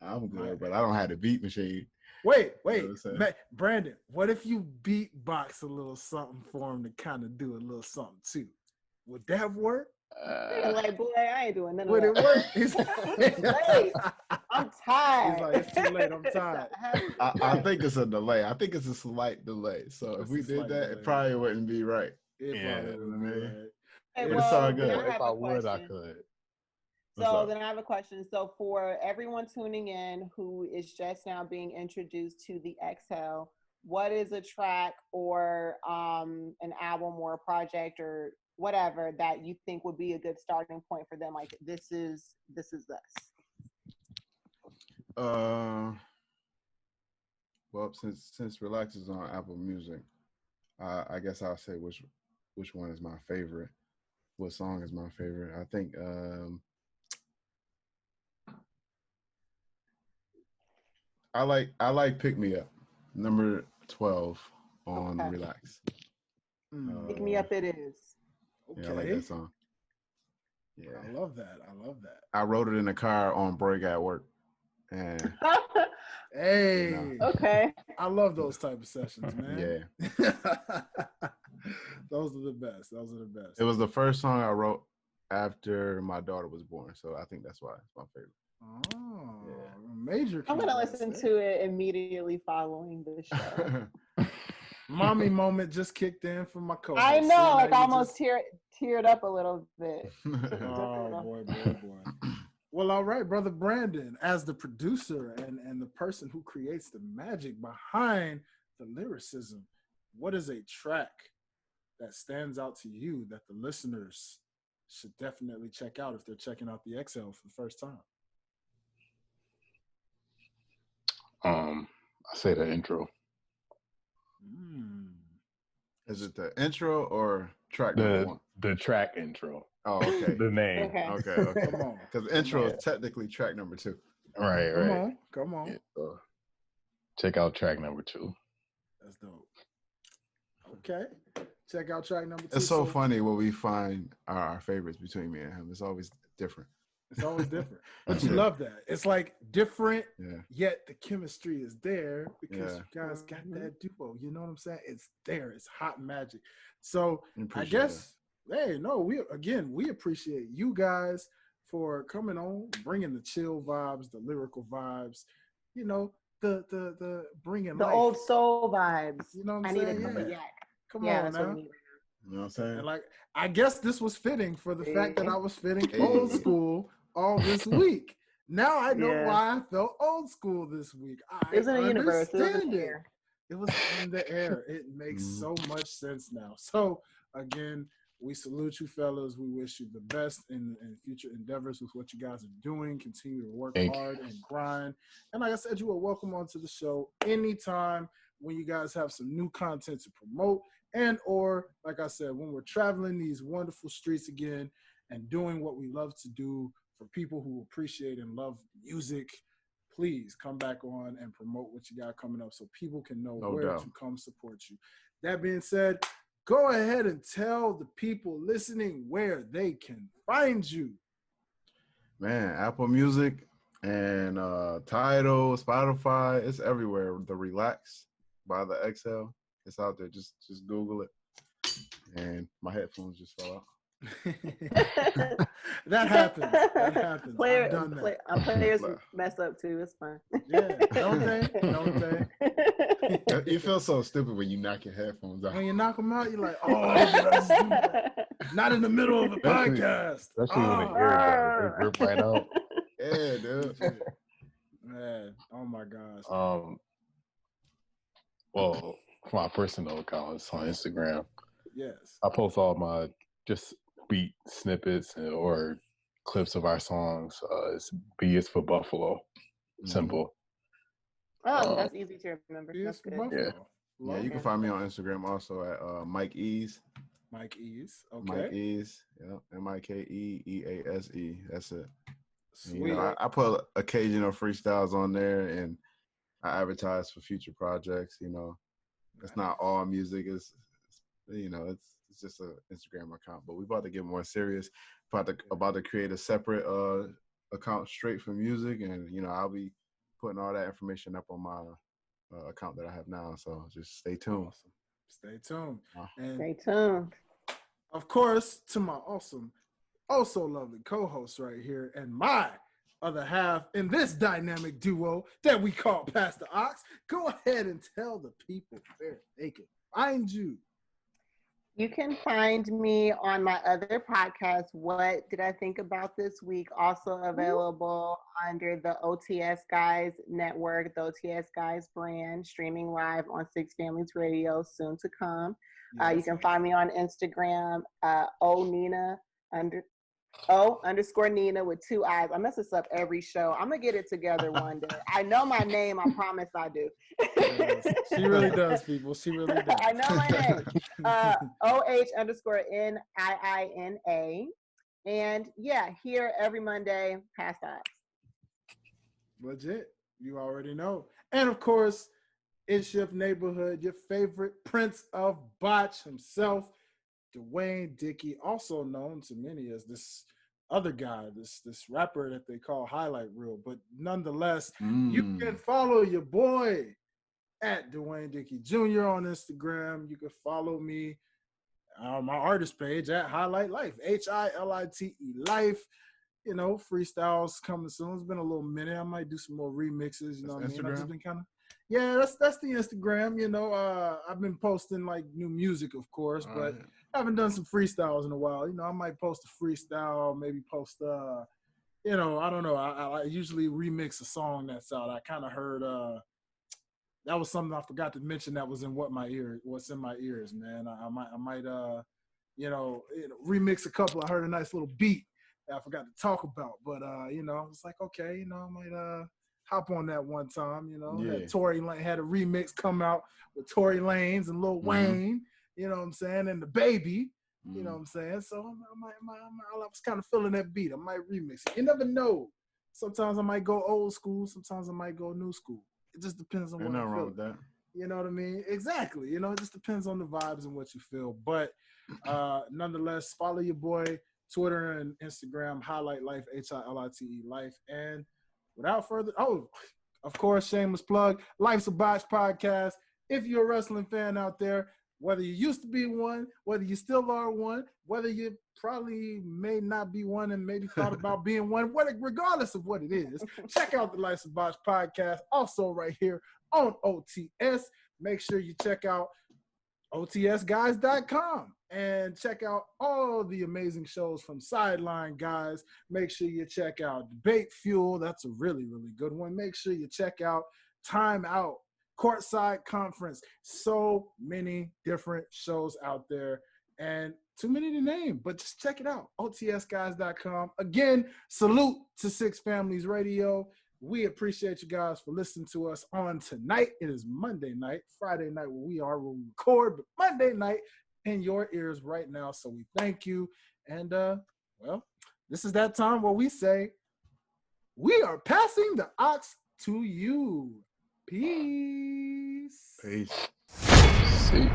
Speaker 3: I'm good, but I don't have the beat machine.
Speaker 1: Wait, Brandon. What if you beatbox a little something for him to kind of do a little something too? Would that work?
Speaker 2: Like, boy, I ain't doing none of
Speaker 1: Would
Speaker 2: that.
Speaker 1: it work?
Speaker 2: It's late. I'm tired.
Speaker 1: He's like, it's too late. I'm tired.
Speaker 3: I think it's a delay. I think it's a slight delay. So if we did that,
Speaker 1: delay.
Speaker 3: it probably wouldn't be right.
Speaker 1: Yeah,
Speaker 3: Right.
Speaker 2: Hey,
Speaker 3: It's all good.
Speaker 4: If I would, I could.
Speaker 2: So then I have a question. So for everyone tuning in who is just now being introduced to the XL, what is a track or an album or a project or whatever that you think would be a good starting point for them? Like, this is this.
Speaker 3: Well, since Relax is on Apple Music, I guess I'll say which one is my favorite. What song is my favorite? I think I like Pick Me Up, number 12 on Relax.
Speaker 2: Pick Me Up it is.
Speaker 1: Okay.
Speaker 3: Yeah, I like that song. Yeah.
Speaker 1: I love that.
Speaker 3: I wrote it in the car on break at work. And
Speaker 1: hey.
Speaker 3: You know.
Speaker 2: Okay.
Speaker 1: I love those type of sessions, man.
Speaker 3: Yeah.
Speaker 1: Those are the best.
Speaker 3: It was the first song I wrote after my daughter was born. So I think that's why it's my favorite.
Speaker 1: Oh, yeah. Major.
Speaker 2: I'm going to listen to it immediately following the show.
Speaker 1: Mommy moment just kicked in from my co-host.
Speaker 2: I know, like almost teared up a little bit.
Speaker 1: Oh, boy. Well, all right, brother Brandon, as the producer and the person who creates the magic behind the lyricism, what is a track that stands out to you that the listeners should definitely check out if they're checking out the XL for the first time?
Speaker 4: I say the intro.
Speaker 3: Is it the intro or track number one?
Speaker 4: The track intro.
Speaker 3: Oh, okay.
Speaker 4: The name.
Speaker 3: Okay.
Speaker 1: Come on.
Speaker 3: Because intro is technically track number 2.
Speaker 4: Right.
Speaker 1: Come on.
Speaker 4: Yeah, so check out track number 2.
Speaker 1: That's dope. Okay. Check out track number 2.
Speaker 3: It's so funny when we find our favorites between me and him. It's always different. But you love that. It's like different, yet the chemistry is there because you guys got that duo. You know what I'm saying? It's there. It's hot magic. So I guess, we appreciate you guys for coming on, bringing the chill vibes, the lyrical vibes, you know,
Speaker 1: the bringing
Speaker 2: The
Speaker 1: life.
Speaker 2: old soul vibes.
Speaker 1: You know what
Speaker 2: I
Speaker 1: I'm
Speaker 2: need
Speaker 1: saying?
Speaker 2: a cup of
Speaker 1: Yeah.
Speaker 2: yak.
Speaker 1: Come
Speaker 2: Yeah,
Speaker 1: on
Speaker 2: that's what
Speaker 1: now.
Speaker 2: we need.
Speaker 3: You know what I'm saying?
Speaker 1: And like, I guess this was fitting for the fact that
Speaker 2: See?
Speaker 1: I was feeling
Speaker 3: Hey.
Speaker 1: old school all this week. Now I know
Speaker 2: Yeah.
Speaker 1: why I felt old school this week. I
Speaker 2: It was in the universe. It was in
Speaker 1: understand
Speaker 2: the
Speaker 1: it.
Speaker 2: air.
Speaker 1: It was in the air. It makes
Speaker 3: Mhm.
Speaker 1: so much sense now. So again, we salute you, fellas. We wish you the best in future endeavors with what you guys are doing. Continue to work
Speaker 4: Thank
Speaker 1: hard and grind. And like I said, you are welcome onto the show anytime when you guys have some new content to promote, and or like I said, when we're traveling these wonderful streets again and doing what we love to do for people who appreciate and love music. Please come back on and promote what you got coming up so people can know
Speaker 3: No
Speaker 1: where
Speaker 3: doubt.
Speaker 1: to come support you. That being said, go ahead and tell the people listening where they can find you.
Speaker 3: Man, Apple Music and Tidal, Spotify, it's everywhere. The Relax by the XL, it's out there. Just Google it. And my headphones just fell out.
Speaker 1: That happens. That happens. I've done that.
Speaker 2: Players mess up too. It's fine.
Speaker 1: Yeah, don't they? Don't they?
Speaker 3: You feel so stupid when you knock your headphones out.
Speaker 1: When you knock them out, you're like, oh, did I just do that? Not in the middle of a podcast.
Speaker 4: Especially when the earbuds they rip right out.
Speaker 3: Yeah, dude.
Speaker 1: Man, oh my gosh.
Speaker 4: Well, for my personal accounts on Instagram,
Speaker 1: Yes.
Speaker 4: I post all my just beat snippets or clips of our songs. It's B is for Buffalo. Simple.
Speaker 2: Oh, that's easy to remember. That's good.
Speaker 3: Yeah, you can find me on Instagram also at Mike Ease.
Speaker 1: Mike Ease. Okay.
Speaker 3: Mike Ease. Yeah. MikeEease. That's it.
Speaker 1: Sweet.
Speaker 3: You know, I put occasional freestyles on there and I advertise for future projects. You know, it's not all music. It's just an Instagram account. But we're about to get more serious. About to create a separate account straight for music, and you know, I'll be putting all that information up on my account that I have now. So just stay tuned.
Speaker 1: Awesome. Stay tuned. And
Speaker 2: stay tuned.
Speaker 1: Of course, to my awesome, also lovely co-host right here, and my other half in this dynamic duo that we call Pastor Ox, go ahead and tell the people where they can find you.
Speaker 2: You can find me on my other podcast, What Did I Think About This Week, also available under the OTS Guys Network, the OTS Guys brand, streaming live on Six Families Radio, soon to come. Yes. You can find me on Instagram, O_Nina with 2 eyes. I mess this up every show. I'm gonna get it together one day. I know my name. I promise I do.
Speaker 1: Yes, she really does, people. She really does.
Speaker 2: I know my name. OH_NIINA. And yeah, here every Monday, past Ops.
Speaker 1: Legit. You already know. And of course, it's your neighborhood, your favorite Prince of Botch himself, Dwayne Dickey, also known to many as this other guy, this rapper that they call Highlight Reel. But nonetheless, you can follow your boy at Dwayne Dickey Jr. on Instagram. You can follow me on my artist page at Highlight Life, HILITE Life. You know, freestyles coming soon. It's been a little minute. I might do some more remixes. You know what I mean? I've just been kind of. Yeah, that's the Instagram. You know, I've been posting like new music, of course, but I haven't done some freestyles in a while. You know, I might post a freestyle, maybe post you know, I don't know. I usually remix a song that's out. I kind of heard that was something I forgot to mention that was in what's in my ears, man. I might you know, remix a couple. I heard a nice little beat that I forgot to talk about, but you know, it's like, okay, you know, I might hop on that one time, you know.
Speaker 3: Yeah.
Speaker 1: Tory Lane had a remix come out with Tory Lanez and Lil Wayne, you know what I'm saying, and the Baby, you know what I'm saying. So I was kind of feeling that beat. I might remix it. You never know. Sometimes I might go old school. Sometimes I might go new school. It just depends on what I'm feeling. With that. You know what I mean? Exactly. You know, it just depends on the vibes and what you feel. But nonetheless, follow your boy, Twitter and Instagram, Highlight Life, HILITE Life. And without further, of course, shameless plug, Life's a Botch podcast. If you're a wrestling fan out there, Whether you used to be one, whether you still are one, whether you probably may not be one and maybe thought about being one, regardless of what it is, check out the Life's a Botch podcast, also right here on OTS. Make sure you check out OTSguys.com and check out all the amazing shows from Sideline Guys. Make sure you check out Debate Fuel. That's a really, really good one. Make sure you check out Time Out, Courtside Conference. So many different shows out there and too many to name, but just check it out. OTSguys.com. Again, salute to Six Families Radio. We appreciate you guys for listening to us on tonight. It is Monday night, Friday night where we record, but Monday night in your ears right now. So we thank you. And, well, this is that time where we say, we are passing the ox to you. Peace.
Speaker 3: Peace.
Speaker 4: See.